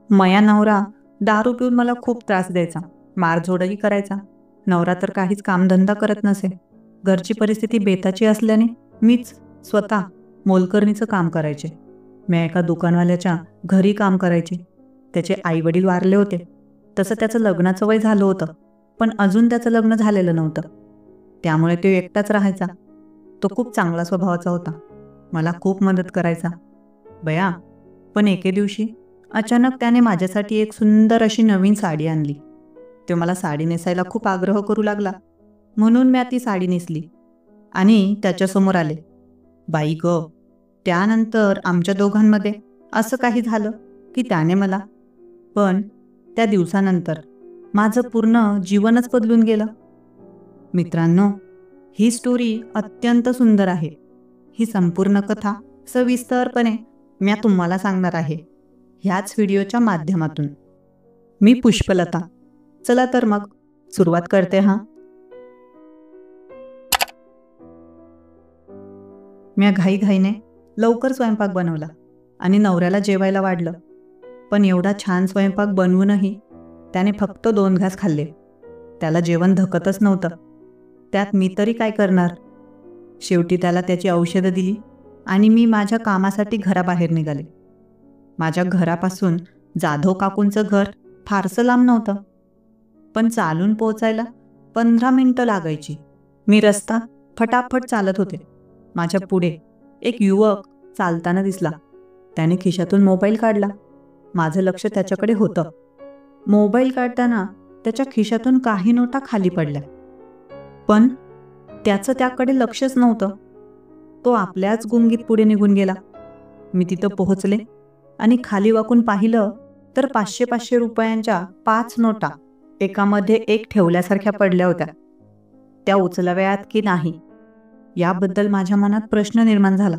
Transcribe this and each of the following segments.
मया नवरा दारू पिऊन मला खूप त्रास द्यायचा, मारझोडही करायचा. नवरा तर काहीच कामधंदा करत नसे. घरची परिस्थिती बेताची असल्याने मीच स्वतः मोलकरणीचं काम करायचे. मी एका दुकानवाल्याच्या घरी काम करायचे. त्याचे आईवडील वारले होते. तसं त्याचं लग्नाचं वय झालं होतं, पण अजून त्याचं लग्न झालेलं नव्हतं. त्यामुळे तो एकटाच राहायचा. तो खूप चांगला स्वभावाचा होता. मला खूप मदत करायचा. बया, पण एके दिवशी अचानक त्याने माझ्यासाठी एक सुंदर अशी नवीन साडी आणली. तो मला साडी नेसायला खूप आग्रह करू लागला, म्हणून मी ती साडी नेसली आणि त्याच्यासमोर आले. बाई ग, त्यानंतर आमच्या दोघांमध्ये असं काही झालं की त्याने मला, पण त्या दिवसानंतर माझं पूर्ण जीवनच बदलून गेलं. मित्रांनो, ही स्टोरी अत्यंत सुंदर आहे. ही संपूर्ण कथा सविस्तरपणे मी तुम्हाला सांगणार आहे ह्याच व्हिडिओच्या माध्यमातून. मी पुष्पलता. चला तर मग सुरुवात करते. मी घाईघाईने लवकर स्वयंपाक बनवला आणि नवऱ्याला जेवायला वाढलं. पण एवढा छान स्वयंपाक बनवूनही त्याने फक्त 2 घास खाल्ले. त्याला जेवण धकतच नव्हतं. त्यात मी तरी काय करणार. शेवटी त्याला त्याची औषधं दिली आणि मी माझ्या कामासाठी घराबाहेर निघाले. माझ्या घरापासून जाधव काकूंचं घर फारसं लांब नव्हतं, पण चालून पोचायला 15 मिनिटं लागायची. मी रस्ता फटाफट चालत होते. माझ्या पुढे एक युवक चालताना दिसला. त्याने खिशातून मोबाईल काढला. माझं लक्ष त्याच्याकडे होतं. मोबाईल काढताना त्याच्या खिशातून काही नोटा खाली पडल्या, पण त्याचं त्याकडे लक्षच नव्हतं. तो आपल्याच गुंगीत पुढे निघून गेला. मी तिथं पोहोचले आणि खाली वाकून पाहिलं तर 500-500 रुपयांच्या 5 नोटा एकामध्ये एक ठेवल्यासारख्या पडल्या होत्या. त्या उचलाव्यात की नाही याबद्दल माझ्या मनात प्रश्न निर्माण झाला.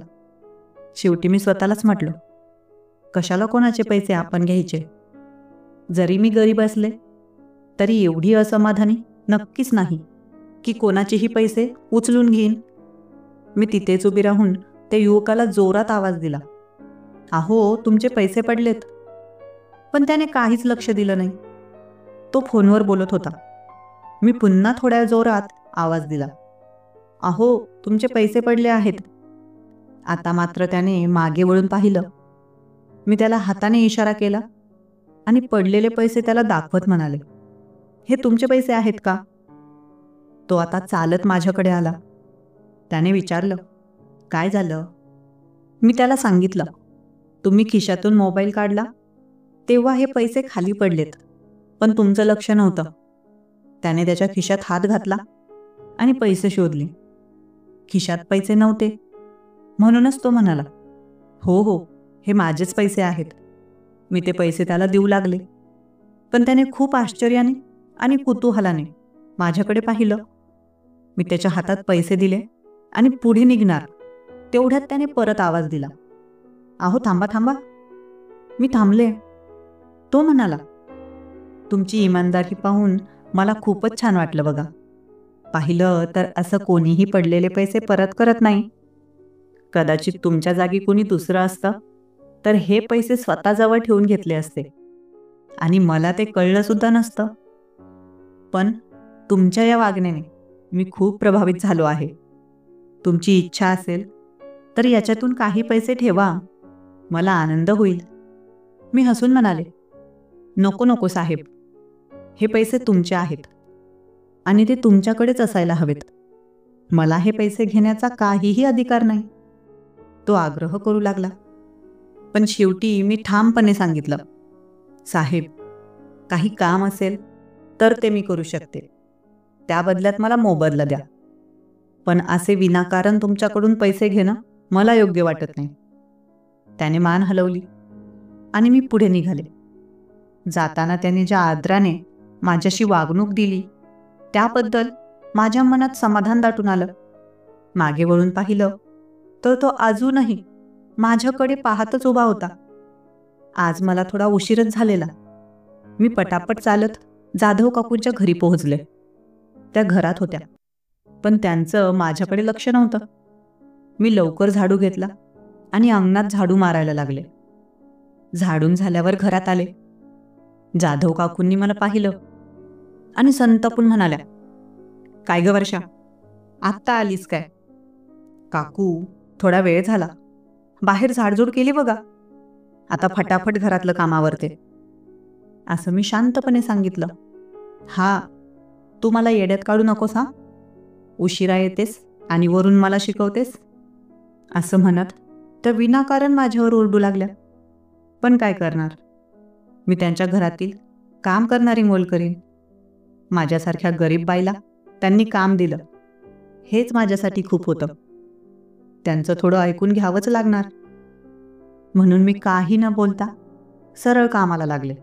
शेवटी मी स्वतःलाच म्हटलं, कशाला कोणाचे पैसे आपण घ्यायचे. जरी मी गरीब असले तरी एवढी असमाधानी नक्कीच नाही की कोणाचेही पैसे उचलून घेईन. मी तिथेच उभी राहून त्या युवकाला जोरात आवाज दिला, अहो, तुमचे पैसे पडलेत. पण त्याने काहीच लक्ष दिलं नाही. तो फोनवर बोलत होता. मी पुन्हा थोड्या जोरात आवाज दिला, अहो, तुमचे पैसे पडले आहेत. आता मात्र त्याने मागे वळून पाहिलं. मी त्याला हाताने इशारा केला आणि पडलेले पैसे त्याला दाखवत म्हणाले, हे तुमचे पैसे आहेत का. तो आता चालत माझ्याकडे आला. त्याने विचारलं, काय झालं. मी त्याला सांगितलं, तुम्ही खिशातून मोबाईल काढला तेव्हा हे पैसे खाली पडलेत, पण तुमचं लक्ष नव्हतं. त्याने त्याच्या खिशात हात घातला आणि पैसे शोधले. खिशात पैसे नव्हते, म्हणूनच तो म्हणाला, हो हो, हे माझेच पैसे आहेत. मी ते पैसे त्याला देऊ लागले, पण त्याने खूप आश्चर्याने आणि कुतूहलाने माझ्याकडे पाहिलं. मी त्याच्या हातात पैसे दिले आणि पुढे निघणार तेवढ्यात त्याने परत आवाज दिला, अहो, थांबा थांबा. मी थांबले. तो म्हणाला, तुमची इमानदारी पाहून मला खूपच छान वाटलं बघा. पाहिलं तर असं कोणीही पडलेले पैसे परत करत नाही. कदाचित तुमच्या जागी कोणी दुसरं असतं तर हे पैसे स्वतःजवळ ठेवून घेतले असते आणि मला ते कळलं सुद्धा नसतं. पण तुमच्या या वागण्याने मी खूप प्रभावित झालो आहे. तुमची इच्छा असेल तर याच्यातून काही पैसे ठेवा, मला आनंद होईल. मी हसून म्हणाले, नको नको साहेब, हे पैसे तुमचे आहेत आणि ते तुमच्याकडेच असायला हवेत. मला हे पैसे घेण्याचा काहीही अधिकार नाही. तो आग्रह करू लागला, पण शेवटी मी ठामपणे सांगितलं, साहेब, काही काम असेल तर ते मी करू शकते. त्या बदल्यात मला मोबदला द्या, पण असे विनाकारण तुमच्याकडून पैसे घेणं मला योग्य वाटत नाही. त्याने मान हलवली आणि मी पुढे निघाले. जाताना त्याने ज्या आदराने माझ्याशी वागणूक दिली त्याबद्दल माझ्या मनात समाधान दाटून आलं. मागे वळून पाहिलं तर तो अजूनही माझ्याकडे पाहतच उभा होता. आज मला थोडा उशीरच झालेला. मी पटापट चालत जाधव काकूंच्या घरी पोहोचले. त्या घरात होत्या, पण त्यांचं माझ्याकडे लक्ष नव्हतं. मी लवकर झाडू घेतला आणि अंगणात झाडू मारायला लागले. झाडून झाल्यावर घरात आले जाधव काकूंनी मला पाहिलं आणि संतापून म्हणाल्या, काय ग वर्षा, आत्ता आलीस काय? काकू, थोडा वेळ झाला, बाहेर झाडझूड केली बघा, आता फटाफट घरातलं काम आवरते, असं मी शांतपणे सांगितलं. हा, तू मला येड्यात काढू नकोस हा, उशिरा येतेस आणि वरून मला शिकवतेस, असं म्हणत त्या विनाकारण माझ्यावर ओरडू लागल्या. पण काय करणार, मी त्यांच्या घरातील काम करणारी मोल करीन. माझ्यासारख्या गरीब बाईला त्यांनी काम दिलं, हेच माझ्यासाठी खूप होतं. त्यांचं थोडं ऐकून घ्यावंच लागणार. म्हणून मी काही न बोलता सरळ कामाला लागले.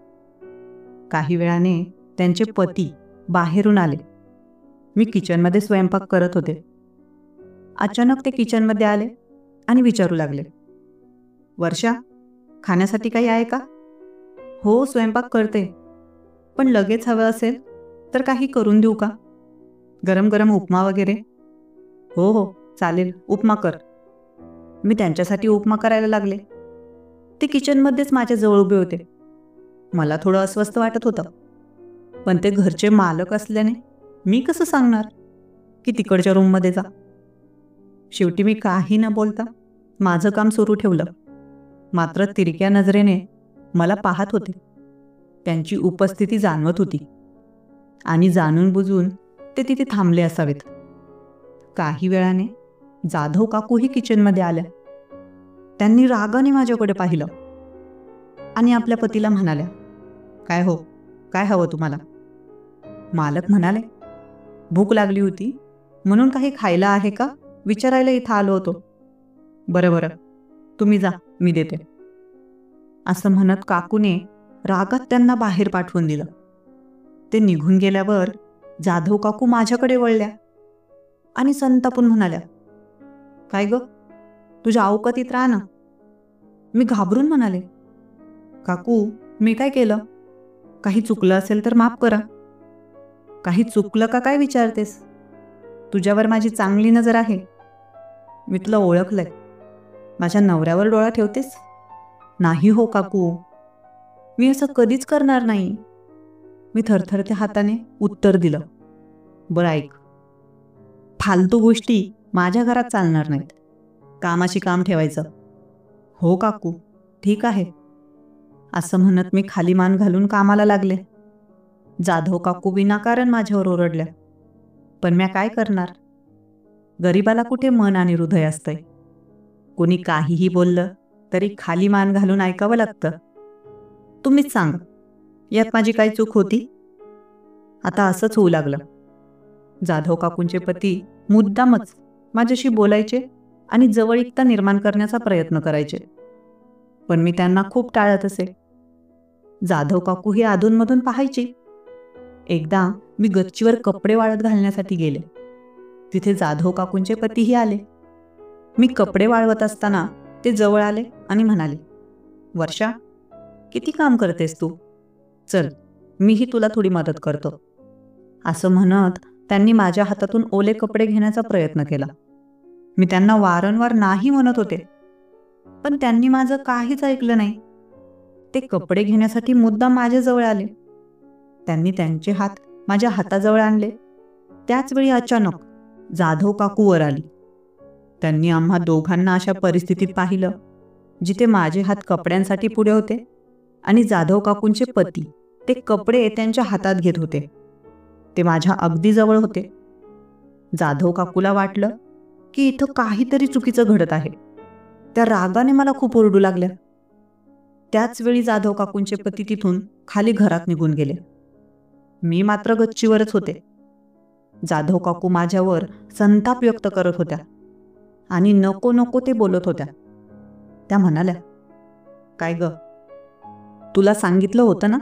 काही वेळाने त्यांचे पती बाहेरून आले. मी किचनमध्ये स्वयंपाक करत होते. अचानक ते किचनमध्ये आले आणि विचारू लागले, वर्षा, खाण्यासाठी काही आहे का? हो, स्वयंपाक करते, पण लगेच हवं असेल तर काही करून देऊ का? गरम गरम उपमा वगैरे? हो हो, चालेल, उपमा कर. मी त्यांच्यासाठी उपमा करायला लागले. ते किचनमध्येच माझ्या जवळ उभे होते. मला थोडं अस्वस्थ वाटत होतं, पण ते घरचे मालक असल्याने मी कसं सांगणार की तिकडच्या रूममध्ये जा. शेवटी मी काही न बोलता माझं काम सुरू ठेवलं. मात्र तिरक्या नजरेने मला पाहत होते. त्यांची उपस्थिती जाणवत होती आणि जाणून बुजून ते तिथे थांबले असावेत. काही वेळाने जाधव काकूही किचनमध्ये आल्या. त्यांनी रागाने माझ्याकडे पाहिलं आणि आपल्या पतीला म्हणाल्या, काय हो, काय हवं तुम्हाला? मालक म्हणाले, भूक लागली होती म्हणून काही खायला आहे का विचारायला इथं आलो होतो. बरं बरं, तुम्ही जा, मी देते, असं म्हणत काकूने रागात त्यांना बाहेर पाठवून दिलं. ते निघून गेल्यावर जाधव काकू माझ्याकडे वळल्या आणि संतापून म्हणाल्या, काय ग, तुझ्या अवकातीत राहा ना. मी घाबरून म्हणाले, काकू, मी काय केलं? काही चुकलं असेल तर माफ करा. काही चुकलं का काय विचारतेस? तुझ्यावर माझी चांगली नजर आहे. मी तुला ओळखलंय. माझ्या नवऱ्यावर डोळा ठेवतेस? नाही हो काकू, मी असं कधीच करणार नाही, मी थरथरत्या हाताने उत्तर दिलं. बरं ऐक, फालतू गोष्टी माझ्या घरात चालणार नाहीत. कामाशी काम ठेवायचं. हो काकू, ठीक आहे, असं म्हणत मी खाली मान घालून कामाला लागले. जाधव काकू विनाकारण माझ्यावर ओरडल्या, पण मी काय करणार? गरीबाला कुठे मन आणि हृदय असतंय? कोणी काहीही बोललं तरी खाली मान घालून ऐकावं लागतं. तुम्हीच सांगा, यात माझी काय चूक होती? आता असंच होऊ लागलं. जाधव काकूंचे पती मुद्दामच माझ्याशी बोलायचे आणि जवळीकता निर्माण करण्याचा प्रयत्न करायचे, पण मी त्यांना खूप टाळत असे. जाधव काकू ही अधूनमधून पाहायची. एकदा मी गच्चीवर कपडे वाळत घालण्यासाठी गेले. तिथे जाधव काकूंचे पतीही आले. मी कपडे वाळवत असताना ते जवळ आले आणि म्हणाले, वर्षा, किती काम करतेस तू? चल, मीही तुला थोडी मदत करतो, असं म्हणत त्यांनी माझ्या हातातून ओले कपडे घेण्याचा प्रयत्न केला. मी त्यांना वारंवार नाही म्हणत होते, पण त्यांनी माझं काहीच ऐकलं नाही. ते कपडे घेण्यासाठी मुद्दाम माझ्याजवळ आले. त्यांनी त्यांचे हात माझ्या हाताजवळ आणले. त्याच वेळी अचानक जाधव काकू वर आली. त्यांनी आम्हा दोघांना अशा परिस्थितीत पाहिलं जिथे माझे हात कपड्यांसाठी पुढे होते आणि जाधव काकूंचे पती ते कपडे त्यांच्या हातात घेत होते. ते माझ्या अगदी जवळ होते. जाधव काकूला वाटलं की इथं काहीतरी चुकीचं घडत आहे. त्या रागाने मला खूप ओरडू लागल्या. त्याच वेळी जाधव काकूंचे पती तिथून खाली घरात निघून गेले. मी मात्र गच्चीवरच होते. जाधव काकू माझ्यावर संताप व्यक्त करत होत्या आणि नको नको ते बोलत होत्या. त्या म्हणाल्या, काय ग, तुला सांगितलं होतं ना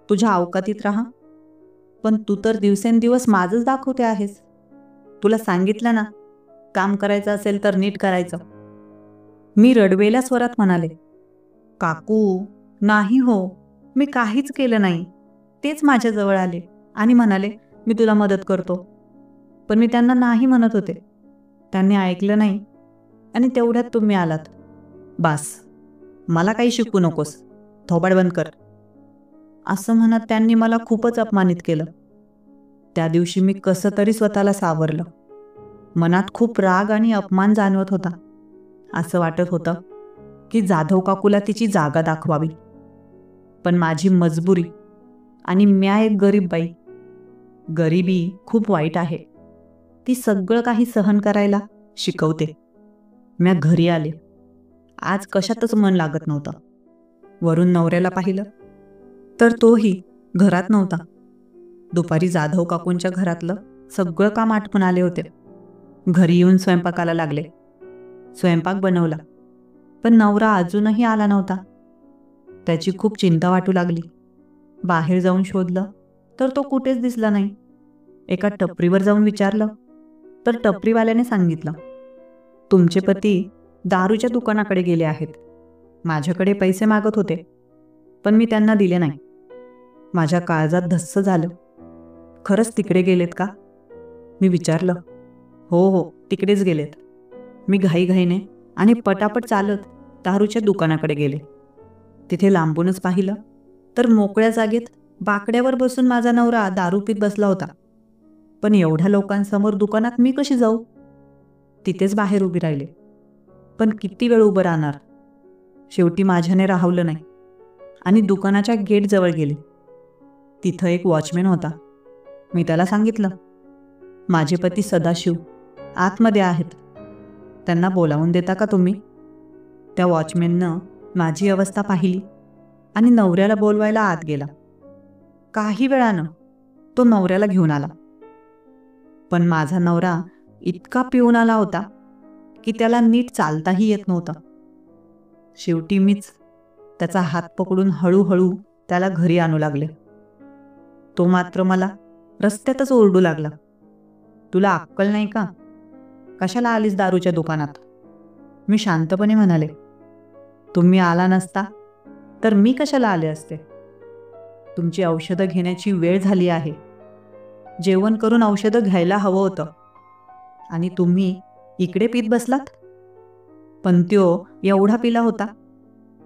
तुझ्या अवकातीत राहा, पण तू तर दिवसेंदिवस माझंच दाखवते आहेस. तुला सांगितलं ना, काम करायचं असेल तर नीट करायचं. मी रडवेल्या स्वरात म्हणाले, काकू, नाही हो, मी काहीच केलं नाही. तेच माझ्याजवळ आले आणि म्हणाले, मी तुला मदत करतो, पण मी त्यांना नाही म्हणत होते. त्यांनी ऐकलं नाही आणि तेवढ्यात तुम्ही आलात. बास, मला काही शिकू नकोस, थोबाड बंद कर. असं म्हणत त्यांनी मला खूपच अपमानित केलं. त्या दिवशी मी कसं तरी स्वतःला सावरलं. मनात खूप राग आणि अपमान जाणवत होता. असं वाटत होतं की जाधव काकूला तिची जागा दाखवावी. पण माझी मजबुरी आणि म्या एक गरीब बाई. गरिबी खूप वाईट आहे. ती सगळं काही सहन करायला शिकवते. म्या घरी आले. आज कशातच मन लागत नव्हतं. वरून नवऱ्याला पाहिलं तर तोही घरात नव्हता. दुपारी जाधव काकूंच्या घरातलं सगळं काम आटपून आले होते. घरी येऊन स्वयंपाकाला लागले. स्वयंपाक बनवला, पण नवरा अजूनही आला नव्हता. त्याची खूप चिंता वाटू लागली. बाहेर जाऊन शोधलं तर तो कुठेच दिसला नाही. एका टपरीवर जाऊन विचारलं तर टपरीवाल्याने सांगितलं, तुमचे पती दारूच्या दुकानाकडे गेले आहेत. माझ्याकडे पैसे मागत होते, पण मी त्यांना दिले नाही. माझ्या काळजात धस्स झालं. खरंच तिकडे गेलेत का? मी विचारलं. हो हो, तिकडेच गेलेत. मी घाईघाईने आणि पटापट चालत दारूच्या दुकानाकडे गेले. तिथे लांबूनच पाहिलं तर मोकळ्या जागेत बाकड्यावर बसून माझा नवरा दारू पीत बसला होता. पण एवढ्या लोकांसमोर दुकानात मी कशी जाऊ? तिथेच बाहेर उभी राहिले. पण किती वेळ उभं राहणार? शेवटी माझ्याने राहवलं नाही आणि दुकानाच्या गेटजवळ गेले. तिथं एक वॉचमॅन होता. मी त्याला सांगितलं, माझे पती सदाशिव आतमध्ये आहेत. त्यांना बोलावून देता का तुम्ही? त्या वॉचमॅननं माझी अवस्था पाहिली आणि नवऱ्याला बोलवायला आत गेला. काही वेळानं तो नवऱ्याला घेऊन आला. पण माझा नवरा इतका पिऊन आला होता की त्याला नीट चालताही येत नव्हतं. शेवटी मीच त्याचा हात पकडून हळूहळू त्याला घरी आणू लागले. तो मात्र मला रस्त्यातच ओरडू लागला, तुला अक्कल नाही का? कशाला आलीस दारूच्या दुकानात? मी शांतपणे म्हणाले, तुम्ही आला नसता तर मी कशाला आले असते? तुमची औषधं घेण्याची वेळ झाली आहे. जेवण करून औषधं घ्यायला हवं होतं आणि तुम्ही इकडे पीत बसलात. पण त्यो एवढा पिला होता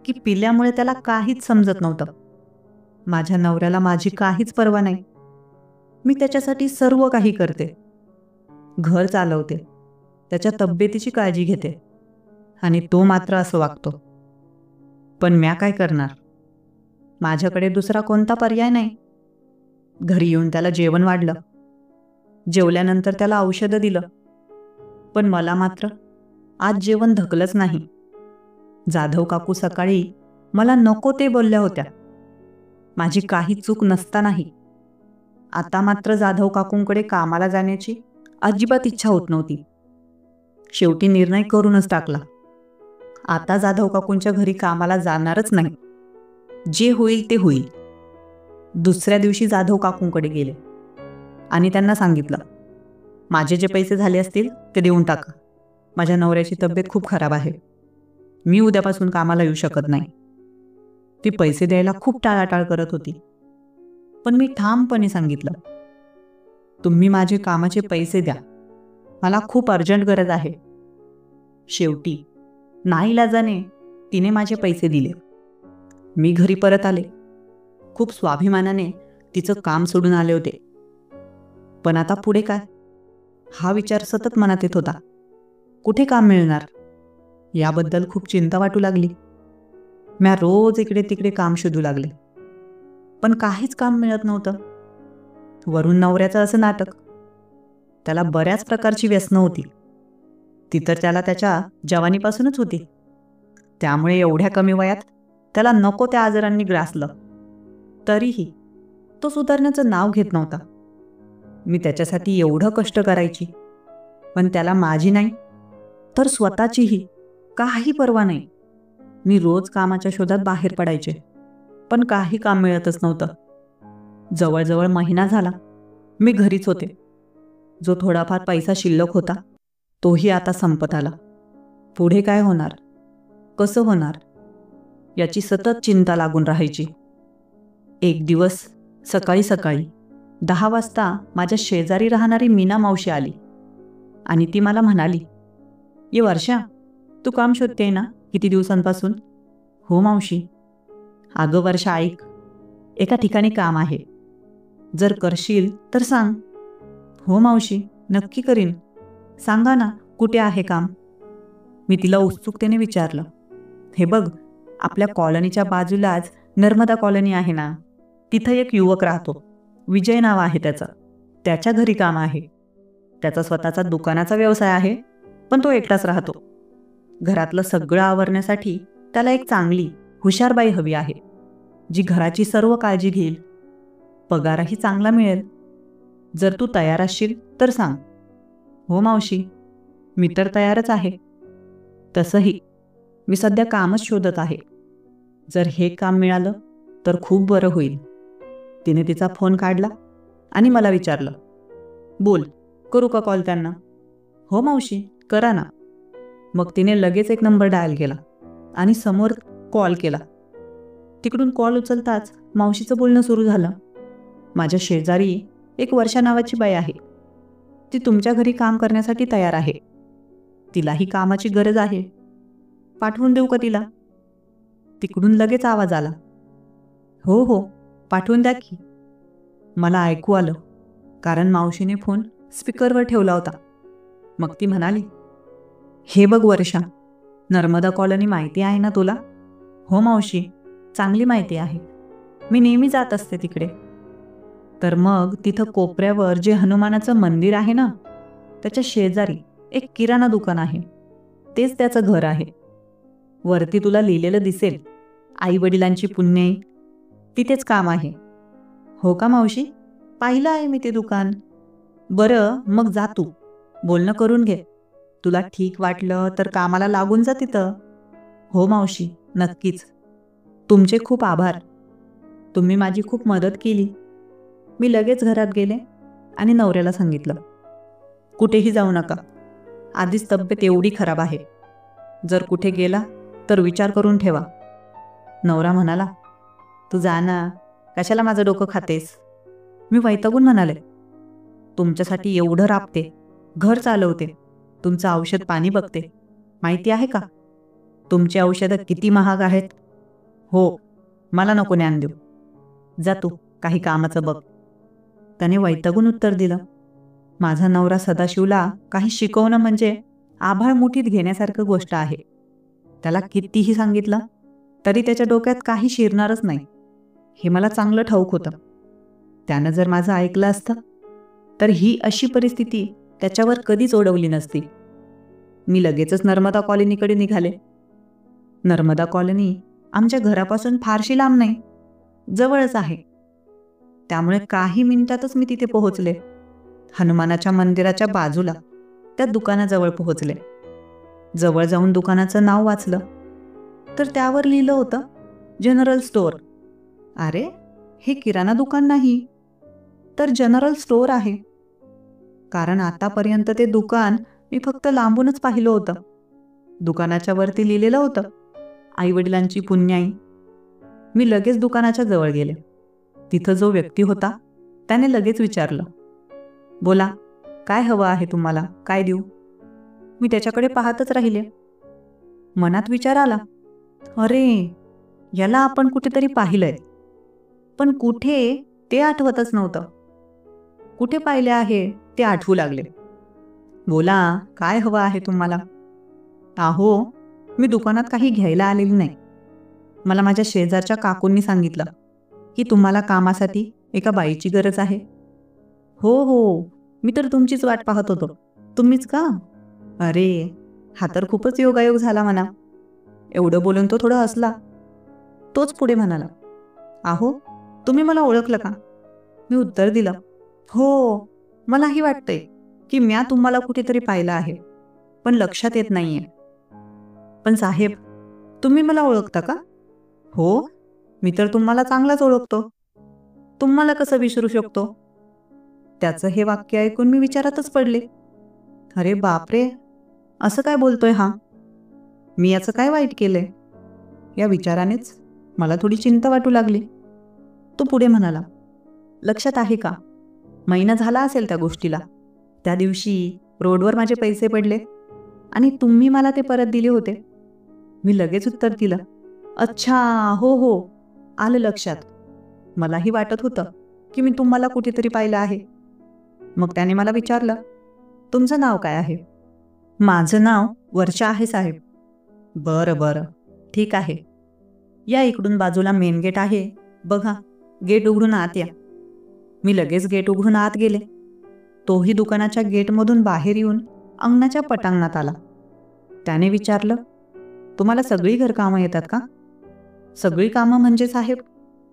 की पिल्यामुळे त्याला काहीच समजत नव्हतं. माझ्या नवऱ्याला माझी काहीच पर्वा नाही. मी त्याच्यासाठी सर्व काही करते. घर चालवते, त्याच्या तब्येतीची काळजी घेते आणि तो मात्र असं वागतो. पण म्या काय करणार? माझ्याकडे दुसरा कोणता पर्याय नाही. घरी येऊन त्याला जेवण वाढलं. जेवल्यानंतर त्याला औषधं दिलं. पण मला मात्र आज जेवण धकलंच नाही. जाधव काकू सकाळी मला नको ते बोलल्या होत्या. माझी काही चूक नसतानाही आता मात्र जाधव काकूंकडे कामाला जाण्याची अजिबात इच्छा होत नव्हती. शेवटी निर्णय करूनच टाकला. आता जाधव काकूंच्या घरी कामाला जाणारच नाही. जे होईल ते होईल. दुसऱ्या दिवशी जाधव काकूंकडे गेले आणि त्यांना सांगितलं, माझे जे पैसे झाले असतील ते देऊन टाका. माझ्या नवऱ्याची तब्येत खूप खराब आहे. मी उद्यापासून कामाला येऊ शकत नाही. ती पैसे द्यायला खूप टाळाटाळ करत होती. पण मी ठामपणे सांगितलं, तुम्ही माझे कामाचे पैसे द्या. मला खूप अर्जंट गरज आहे. शेवटी नाईलाजाने तिने माझे पैसे दिले. मी घरी परत आले. खूप स्वाभिमानाने तिचं काम सोडून आले होते. पण आता पुढे काय? हा विचार सतत मनात येत होता. कुठे काम मिळणार? याबद्दल खूप चिंता वाटू लागली. म्या रोज इकडे तिकडे काम शोधू लागले, पण काहीच काम मिळत नव्हतं. वरून नवऱ्याचं असं नाटक. त्याला बऱ्याच प्रकारची व्यसनं होती. ती तर त्याला त्याच्या जवानीपासूनच होती. त्यामुळे एवढ्या कमी वयात त्याला नको त्या आजारांनी ग्रासलं. तरीही तो सुधारण्याचं नाव घेत नव्हता. मी त्याच्यासाठी एवढं कष्ट करायची, पण त्याला माझी नाही तर स्वतःचीही काही पर्वा नाही. मी रोज कामाच्या शोधात बाहेर पडायचे, पण काही काम मिळतच नव्हतं. जवळजवळ महिना झाला मी घरीच होते. जो थोडाफार पैसा शिल्लक होता तोही आता संपत आला. पुढे काय होणार? कसं होणार? याची सतत चिंता लागून राहायची. एक दिवस सकाळी सकाळी 10 वाजता माझ्या शेजारी राहणारी मीना मावशी आली आणि ती मला म्हणाली, ये वर्षा, तू काम शोधतेय ना किती दिवसांपासून? हो मावशी. अगं वर्षा, ऐक, एका ठिकाणी काम आहे. जर करशील तर सांग. हो मावशी, नक्की करीन. सांगा ना, कुठे आहे काम? मी तिला उत्सुकतेने विचारलं. हे बघ, आपल्या कॉलनीच्या बाजूलाच नर्मदा कॉलनी आहे ना, तिथं एक युवक राहतो. विजय नाव आहे त्याचं. त्याच्या घरी काम आहे. त्याचा स्वतःचा दुकानाचा व्यवसाय आहे, पण तो एकटाच राहतो. घरातलं सगळं आवरण्यासाठी त्याला एक चांगली, हुशार बाई हवी आहे, जी घराची सर्व काळजी घेईल. पगारही चांगला मिळेल. जर तू तयार असशील तर सांग. हो मावशी, मी तर तयारच आहे. तसंही मी सध्या कामच शोधत आहे. जर हे काम मिळालं तर खूप बरं होईल. तिने तिचा फोन काढला आणि मला विचारलं, बोल, करू का कॉल त्यांना? हो मावशी, करा ना. मग तिने लगेच एक नंबर डायल केला आणि समोर कॉल केला. तिकडून कॉल उचलताच मावशीचं बोलणं सुरू झालं. माझ्या शेजारी एक वर्षा नावाची बाई आहे. ती तुमच्या घरी काम करण्यासाठी तयार आहे. तिलाही कामाची गरज आहे. पाठवून देऊ का तिला? तिकडून लगेच आवाज आला. हो हो, पाठवून द्या की. मला ऐकू आलं, कारण मावशीने फोन स्पीकरवर ठेवला होता. मग ती म्हणाली, हे बघ वर्षा, नर्मदा कॉलनी माहिती आहे ना तुला? हो मावशी, चांगली माहिती आहे. मी नेहमी जात असते तिकडे. तर मग तिथं कोपऱ्यावर जे हनुमानाचं मंदिर आहे ना, त्याच्या शेजारी एक किराणा दुकान आहे. तेच त्याचं घर आहे. वरती तुला लिहिलेलं दिसेल, आई वडिलांची पुण्याई. तिथेच काम आहे. हो का मावशी, पाहिलं आहे मी ते दुकान. बरं, मग जा तू, बोलणं करून घे. तुला ठीक वाटलं तर कामाला लागून जा तिथं. हो मावशी, नक्कीच. तुमचे खूप आभार. तुम्ही माझी खूप मदत केली. मी लगेच घरात गेले आणि नवऱ्याला सांगितलं, कुठेही जाऊ नका. आधीच तब्येत एवढी खराब आहे. जर कुठे गेला तर विचार करून ठेवा. नवरा म्हणाला, तू जा ना, कशाला माझं डोकं खातेस? मी वैतागून म्हणाले, तुमच्यासाठी एवढं राबते, घर चालवते, तुमचं औषध पाणी बघते. माहिती आहे का तुमची औषधं किती महाग आहेत? हो, मला नको ज्ञान देऊ. जा तू, काही कामाचं बघ. त्याने वैतागून उत्तर दिलं. माझा नवरा सदाशिवला काही शिकवणं म्हणजे आभाळ मुठीत घेण्यासारखं गोष्ट आहे. त्याला कितीही सांगितलं तरी त्याच्या डोक्यात काही शिरणारच नाही, हे मला चांगलं ठाऊक होतं. त्यानं जर माझं ऐकलं असतं तर ही अशी परिस्थिती त्याच्यावर कधीच ओढवली नसती. मी लगेचच नर्मदा कॉलनीकडे निघाले. नर्मदा कॉलनी आमच्या घरापासून फारशी लांब नाही, जवळच आहे. त्यामुळे काही मिनिटातच मी तिथे पोहोचले. हनुमानाच्या मंदिराच्या बाजूला त्या दुकानाजवळ पोहोचले. जवळ जाऊन दुकानाचं नाव वाचलं तर त्यावर लिहिलं होतं जनरल स्टोअर. अरे, हे किराणा दुकान नाही तर जनरल स्टोअर आहे. कारण आतापर्यंत ते दुकान मी फक्त लांबूनच पाहिलं होतं. दुकानाच्या वरती लिहिलेलं होतं आईवडिलांची पुण्याई. मी लगेच दुकानाच्या जवळ गेले. तिथं जो व्यक्ती होता त्याने लगेच विचारलं, बोला, काय हवं आहे तुम्हाला, काय देऊ? मी त्याच्याकडे पाहतच राहिले. मनात विचार आला, अरे, याला आपण कुठेतरी पाहिलंय, पण कुठे ते आठवतच नव्हतं. कुठे पाहिले आहे ते आठवू लागले. बोला, काय हवं आहे तुम्हाला? अहो, मी दुकानात काही घ्यायला आलेली नाही. मला माझ्या शेजारच्या काकूंनी सांगितलं की तुम्हाला कामासाठी एका बाईची गरज आहे. हो हो, मी तर तुमचीच वाट पाहत होतो. तुम्हीच का? अरे, हा तर खूपच योगायोग झाला म्हणा. एवढं बोलून तो थोडा हसला. तोच पुढे म्हणाला, अहो, तुम्ही मला ओळखलं का? मी उत्तर दिलं, हो, मलाही वाटतंय की म्या तुम्हाला कुठेतरी पाहिलं आहे, पण लक्षात येत नाहीये. पण साहेब, तुम्ही मला ओळखता का? हो, मी तर तुम्हाला चांगलाच ओळखतो. तुम्हाला कसं विसरू शकतो? त्याचं हे वाक्य ऐकून मी विचारातच पडले. अरे बापरे, असं काय बोलतोय हा? मी याचं काय वाईट केलंय? या विचारानेच मला थोडी चिंता वाटू लागली. तो पुढे म्हणाला, लक्षात आहे का, महिना झाला असेल त्या गोष्टीला. त्या दिवशी रोडवर माझे पैसे पडले आणि तुम्ही मला ते परत दिले होते. मी लगेच उत्तर दिलं, अच्छा, हो हो, आलं लक्षात. मलाही वाटत होतं की मी तुम्हाला कुठेतरी पाहिलं आहे. मग त्याने मला विचारलं, तुमचं नाव काय आहे? माझं नाव वर्षा आहे साहेब. बरं बरं, ठीक आहे. या इकडून बाजूला मेन गेट आहे बघा, गेट उघडून आत या. मी लगेच गेट उघडून आत गेले. तोही दुकानाच्या गेटमधून बाहेर येऊन अंगणाच्या पटांगणात आला. त्याने विचारलं, तुम्हाला सगळी घरकामं येतात का? सगळी कामं म्हणजे साहेब?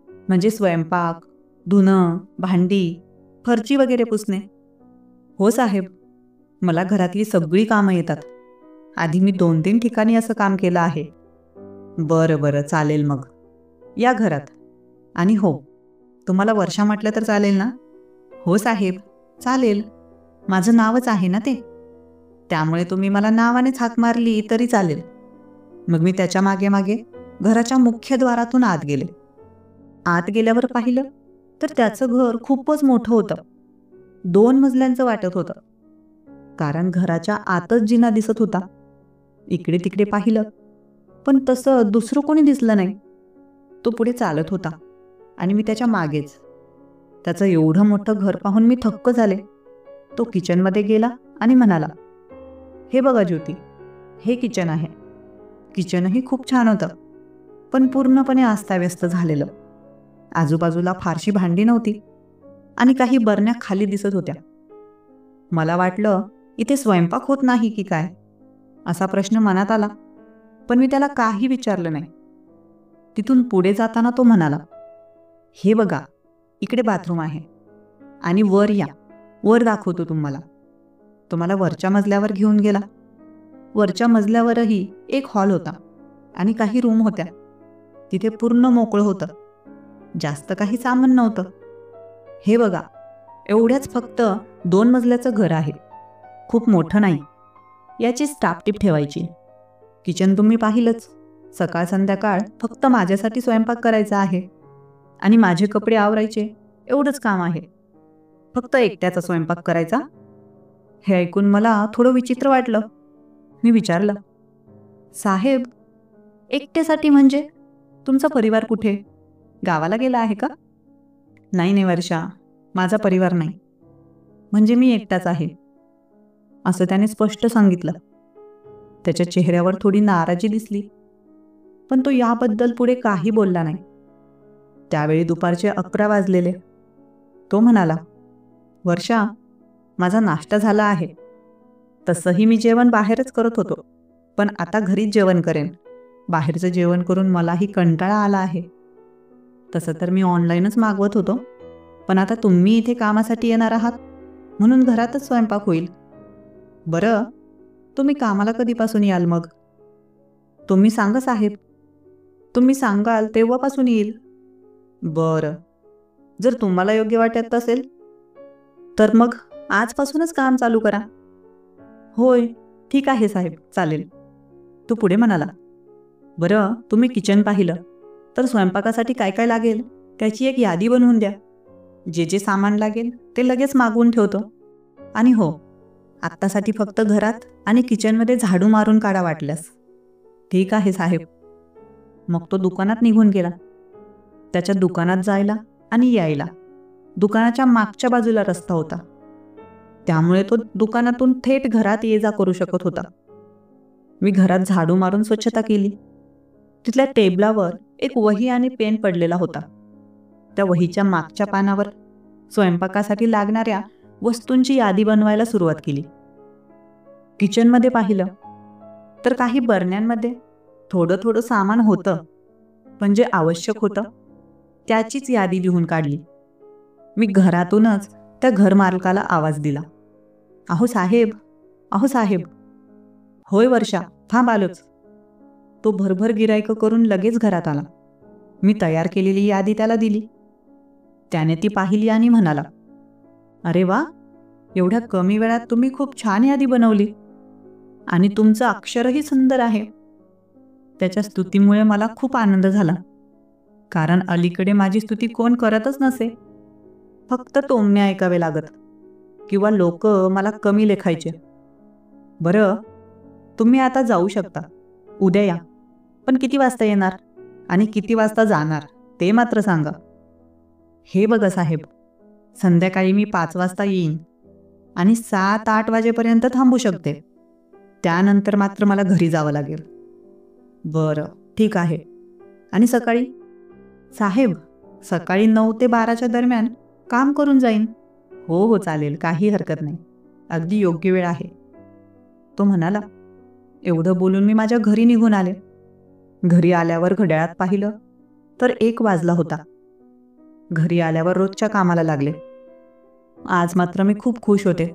म्हणजे स्वयंपाक, धुणं, भांडी, फरची वगैरे पुसणे? हो साहेब, मला घरातली सगळी कामं येतात. आधी मी 2-3 ठिकाणी असं काम केलं आहे. बरं बरं, चालेल मग. या घरात. आणि हो, तुम्हाला वर्षा म्हटलं तर चालेल ना? हो साहेब, चालेल. माझं नावच आहे ना ते. त्यामुळे तुम्ही मला नावानेच हाक मारली तरी चालेल. मग मी त्याच्या मागे मागे घराच्या मुख्य द्वारातून आत गेले. आत गेल्यावर पाहिलं तर त्याचं घर खूपच मोठं होतं. 2 मजल्यांचं वाटत होतं. कारण घराच्या आतच जिना दिसत होता. इकडे तिकडे पाहिलं, पण तसं दुसरं कोणी दिसलं नाही. तो पुढे चालत होता आणि मी त्याच्या मागेच. त्याचं एवढं मोठं घर पाहून मी थक्क झाले. तो किचनमध्ये गेला आणि म्हणाला, हे बघा ज्योती, हे किचन आहे. किचनही खूप छान होतं, पण पूर्णपणे अस्ताव्यस्त झालेलं. आजूबाजूला फारशी भांडी नव्हती आणि काही बरण्या खाली दिसत होत्या. मला वाटलं, इथे स्वयंपाक होत नाही की काय, असा प्रश्न मनात आला, पण मी त्याला काही विचारलं नाही. तिथून पुढे जाताना तो म्हणाला, हे बघा, इकडे बाथरूम आहे आणि वर या, वर दाखवतो तुम्हाला. तुम्हाला वरच्या मजल्यावर घेऊन गेला. वरच्या मजल्यावरही एक हॉल होता आणि काही रूम होत्या. तिथे पूर्ण मोकळं होतं. जास्त काही सामान नव्हतं. हे बघा, एवढ्याच फक्त 2 मजल्याचं घर आहे. खूप मोठं नाही. याची टापटीप ठेवायची. किचन तुम्ही पाहिलंच. सकाळ संध्याकाळ फक्त माझ्यासाठी स्वयंपाक करायचा आहे आणि माझे कपडे आवरायचे, एवढंच काम आहे. फक्त एकट्याचा स्वयंपाक करायचा? हे ऐकून मला थोडं विचित्र वाटलं. मी विचारलं, साहेब, एकट्यासाठी म्हणजे? तुमचा परिवार कुठे? गावाला गेला आहे का? नाही नाही वर्षा, माझा परिवार नाही. म्हणजे मी एकटाच आहे, असं त्याने स्पष्ट सांगितलं. त्याच्या चेहऱ्यावर थोडी नाराजी दिसली, पण तो याबद्दल पुढे काही बोलला नाही. त्यावेळी दुपारचे 11 वाजलेले. तो म्हणाला, वर्षा, माझा नाश्ता झाला आहे. तसंही मी जेवण बाहेरच करत होतो, पण आता घरीच जेवण करेन. बाहेरचं जेवण करून मलाही कंटाळा आला आहे. तसं तर मी ऑनलाईनच मागवत होतो, पण आता तुम्ही इथे कामासाठी येणार आहात म्हणून घरातच स्वयंपाक होईल. बरं, तुम्ही कामाला कधीपासून याल मग? तुम्ही सांगा साहेब. तुम्ही सांगाल तेव्हापासून येईल. बरं, जर तुम्हाला योग्य वाटत असेल तर मग आजपासूनच काम चालू करा. होय, ठीक आहे साहेब, चालेल. तो पुढे म्हणाला, बरं, तुम्ही किचन पाहिलं तर स्वयंपाकासाठी काय काय लागेल त्याची एक यादी बनवून द्या. जे जे सामान लागेल ते लगेच मागवून ठेवतो. आणि हो, आत्तासाठी फक्त घरात आणि किचनमध्ये झाडू मारून काढा वाटल्यास. ठीक आहे साहेब. मग तो दुकानात निघून गेला. त्याच्या दुकानात जायला आणि यायला दुकानाच्या मागच्या बाजूला रस्ता होता. त्यामुळे तो दुकानातून थेट घरात ये जा करू शकत होता. मी घरात झाडू मारून स्वच्छता केली. तिथल्या टेबलावर एक वही आणि पेन पडलेला होता. त्या वहीच्या मागच्या पानावर स्वयंपाकासाठी लागणाऱ्या वस्तूंची यादी बनवायला सुरुवात केली. किचनमध्ये पाहिलं तर काही बरण्यांमध्ये थोडं थोडं सामान होतं, पण जे आवश्यक होतं त्याचीच यादी लिहून काढली. मी घरातूनच त्या घरमालकाला आवाज दिला, अहो साहेब, अहो साहेब. होय वर्षा, थांब आलोच. तो भरभर गिराईकं करून लगेच घरात आला. मी तयार केलेली यादी त्याला दिली. त्याने ती पाहिली आणि म्हणाला, अरे वा, एवढ्या कमी वेळात तुम्ही खूप छान यादी बनवली आणि तुमचं अक्षरही सुंदर आहे. त्याच्या स्तुतीमुळे मला खूप आनंद झाला, कारण अलीकडे माझी स्तुती कोण करतच नसे. फक्त टोमणे ऐकावे लागत किंवा लोक मला कमी लेखायचे. बरं, तुम्ही आता जाऊ शकता. उद्या या, पण किती वाजता येणार आणि किती वाजता जाणार ते मात्र सांगा. हे बघा साहेब, संध्याकाळी मी 5 वाजता येईन आणि 7-8 वाजेपर्यंत थांबू शकते. त्यानंतर मात्र मला घरी जावं लागेल. बरं, ठीक आहे. आणि सकाळी? साहेब, सकाळी 9 ते 12च्या दरम्यान काम करून जाईन. हो हो, चालेल, काही हरकत नाही. अगदी योग्य वेळ आहे. तो म्हणाला. एवढं बोलून मी माझ्या घरी निघून आले. घरी आल्यावर घड्याळात पाहिलं तर 1 वाजला होता. घरी आल्यावर रोजच्या कामाला लागले. आज मात्र मी खूप खुश होते.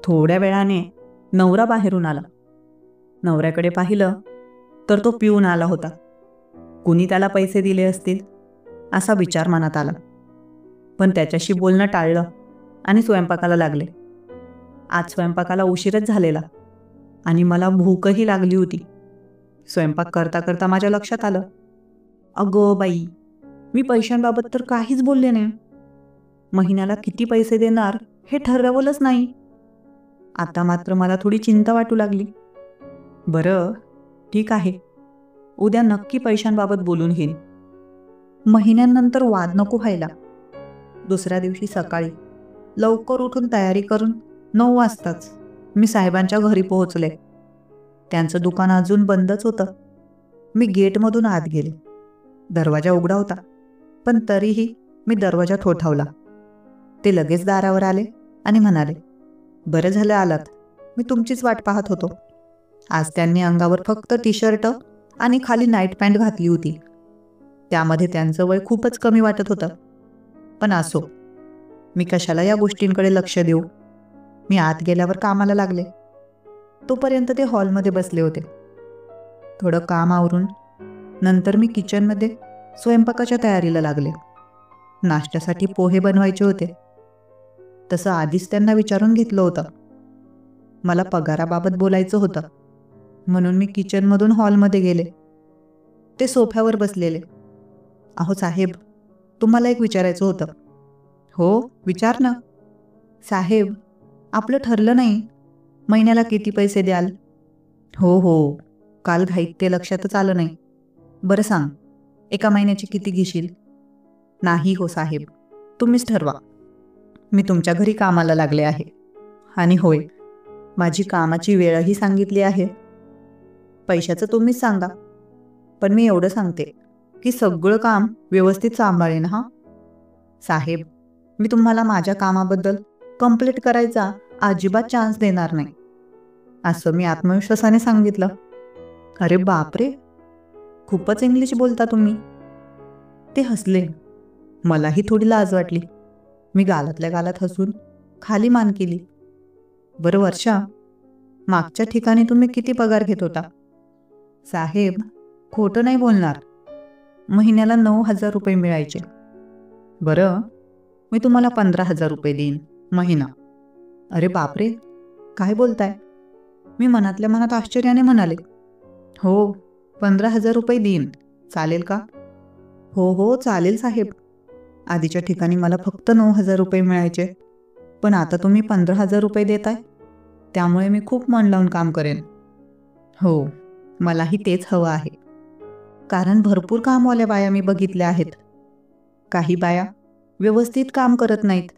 थोड्या वेळाने नवरा बाहेरून आला. नवऱ्याकडे पाहिलं तर तो पिऊन आला होता. कुणी त्याला पैसे दिले असतील असा विचार मनात आला. पण त्याच्याशी बोलणं टाळलं आणि स्वयंपाकाला लागले. आज स्वयंपाकाला उशीरच झालेला आणि मला भूकही लागली होती. स्वयंपाक करता करता माझ्या लक्षात आलं, अगं बाई, मी पैशांबाबत तर काहीच बोलले नाही. महिन्याला किती पैसे देणार हे ठरवलंच नाही. आता मात्र मला थोडी चिंता वाटू लागली. बरं, ठीक आहे, उद्या नक्की पैशांबाबत बोलून घेईन. महिन्यांनंतर वाद नको व्हायला. दुसऱ्या दिवशी सकाळी लवकर उठून तयारी करून 9 वाजताच मी साहेबांच्या घरी पोहोचले. त्यांचं दुकान अजून बंदच होतं. मी गेटमधून आत गेले. दरवाजा उघडा होता, पण तरीही मी दरवाजा ठोठावला. ते लगेच दारावर आले आणि म्हणाले, बरं झालं आलात, मी तुमचीच वाट पाहत होतो. आज त्यांनी अंगावर फक्त टी-शर्ट आणि खाली नाईट पॅन्ट घातली होती. त्यामध्ये त्यांचं वय खूपच कमी वाटत होतं. पण असो, मी कशाला या गोष्टींकडे लक्ष देऊ. मी आत गेल्यावर कामाला लागले. तोपर्यंत ते हॉलमध्ये बसले होते. थोडं काम आवरून नंतर मी किचनमध्ये स्वयंपाकाच्या तयारीला लागले. नाश्त्यासाठी पोहे बनवायचे होते. तसं आधीच त्यांना विचारून घेतलं होतं. मला पगाराबाबत बोलायचं होतं, म्हणून मी किचनमधून हॉलमध्ये गेले. ते सोफ्यावर बसलेले. अहो साहेब, तुम्हाला एक विचारायचं होतं. हो, विचार ना. साहेब, आपलं ठरलं नाही, महिन्याला किती पैसे द्याल? हो हो, काल घाईत ते लक्षातच आलं नाही. बरं सांग, एका महिन्याची किती घेशील? नाही हो साहेब, तुम्हीच ठरवा. मी तुमच्या घरी कामाला लागले आहे. आणि होय, माझी कामाची वेळही सांगितली आहे. पैशाचं तुम्हीच सांगा, पण मी एवढं सांगते की सगळं काम व्यवस्थित सांभाळेन. हा साहेब, मी तुम्हाला माझ्या कामाबद्दल कंप्लेंट करायचा अजिबात चान्स देणार नाही, असं मी आत्मविश्वासाने सांगितलं. अरे बापरे, खूपच इंग्लिश बोलता तुम्ही. ते हसले. मलाही थोडी लाज वाटली. मी गालातल्या गालात हसून खाली मान केली. बरं वर्षा, मागच्या ठिकाणी तुम्ही किती पगार घेत होता? साहेब, खोटं नाही बोलणार, महिन्याला 9,000 रुपये मिळायचे. बरं, मी तुम्हाला 15,000 रुपये देईन महिना. अरे बापरे, काय बोलताय? मी मनातल्या मनात आश्चर्याने म्हणाले, हो, 15,000 रुपये देईन, चालेल का? हो हो, चालेल साहेब. आधीच्या ठिकाणी मला फक्त 9,000 रुपये मिळायचे, पण आता तुम्ही 15,000 रुपये देताय, त्यामुळे मी खूप मन लावून काम करेन. हो, मलाही तेच हवं आहे. कारण भरपूर कामवाल्या बाया मी बघितल्या आहेत. काही बाया व्यवस्थित काम करत नाहीत.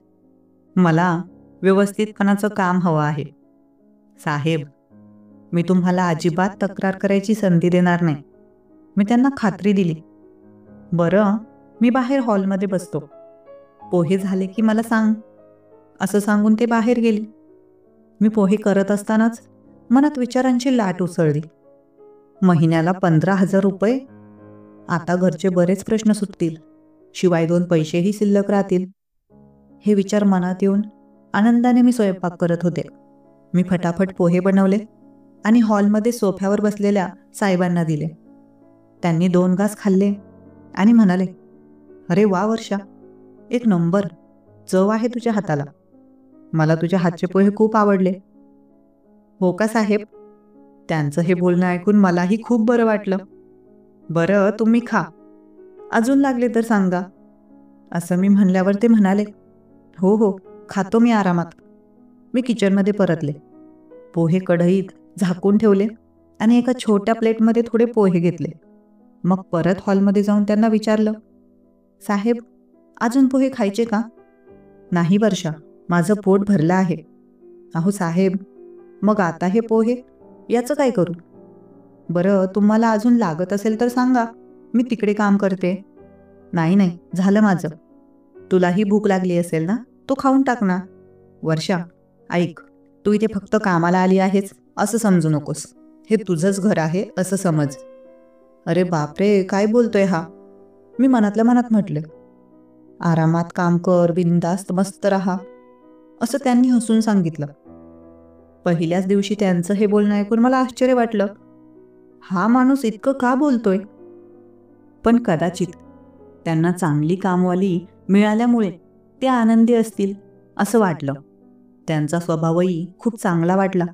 मला व्यवस्थितपणाचं काम हवं आहे. साहेब, मी तुम्हाला अजिबात तक्रार करायची संधी देणार नाही, मी त्यांना खात्री दिली. बरं, मी बाहेर हॉलमध्ये बसतो. पोहे झाले की मला सांग, असं सांगून ते बाहेर गेले. मी पोहे करत असतानाच मनात विचारांची लाट उसळली. महिन्याला 15,000 रुपये, आता घरचे बरेच प्रश्न सुटतील, शिवाय 2 पैसेही शिल्लक राहतील. हे विचार मनात येऊन आनंदाने मी स्वयंपाक करत होते. मी फटाफट पोहे बनवले आणि हॉलमध्ये सोफ्यावर बसलेल्या साहेबांना दिले. त्यांनी 2 घास खाल्ले आणि म्हणाले, अरे वा वर्षा, एक नंबर चव आहे तुझ्या हाताला. मला तुझ्या हातचे पोहे खूप आवडले. हो का साहेब? त्यांचं हे बोलणं ऐकून मलाही खूप बरं वाटलं. बरं, तुम्ही खा, अजून लागले तर सांगा, असं मी म्हणल्यावर ते म्हणाले, हो हो, खातो मी आरामात. मी किचनमध्ये परतले. पोहे कढईत झाकून ठेवले आणि एका छोट्या प्लेटमध्ये थोडे पोहे घेतले. मग परत हॉलमध्ये जाऊन त्यांना विचारलं, साहेब, अजून पोहे खायचे का? नाही वर्षा, माझं पोट भरलं आहे. अहो साहेब, मग आता हे पोहे याचं काय करू? बरं, तुम्हाला अजून लागत असेल तर सांगा, मी तिकडे काम करते. नाही नाही, झालं माझं. तुलाही भूक लागली असेल ना, तो खाऊन टाक ना. वर्षा, ऐक, तू इथे फक्त कामाला आली आहेस असं समजू नकोस. हे तुझंच घर आहे असं समज. अरे बापरे, काय बोलतोय हा? मी मनातल्या मनात म्हटले. आरामात काम कर, बिनधास्त मस्त राहा, असं त्यांनी हसून सांगितलं. पहिल्याच दिवशी त्यांचं हे बोलणं ऐकून मला आश्चर्य वाटलं. हा माणूस इतकं का बोलतोय? पण कदाचित त्यांना चांगली कामवाली मिळाल्यामुळे ते आनंदी असतील असं वाटलं. त्यांचा स्वभावही खूप चांगला वाटला.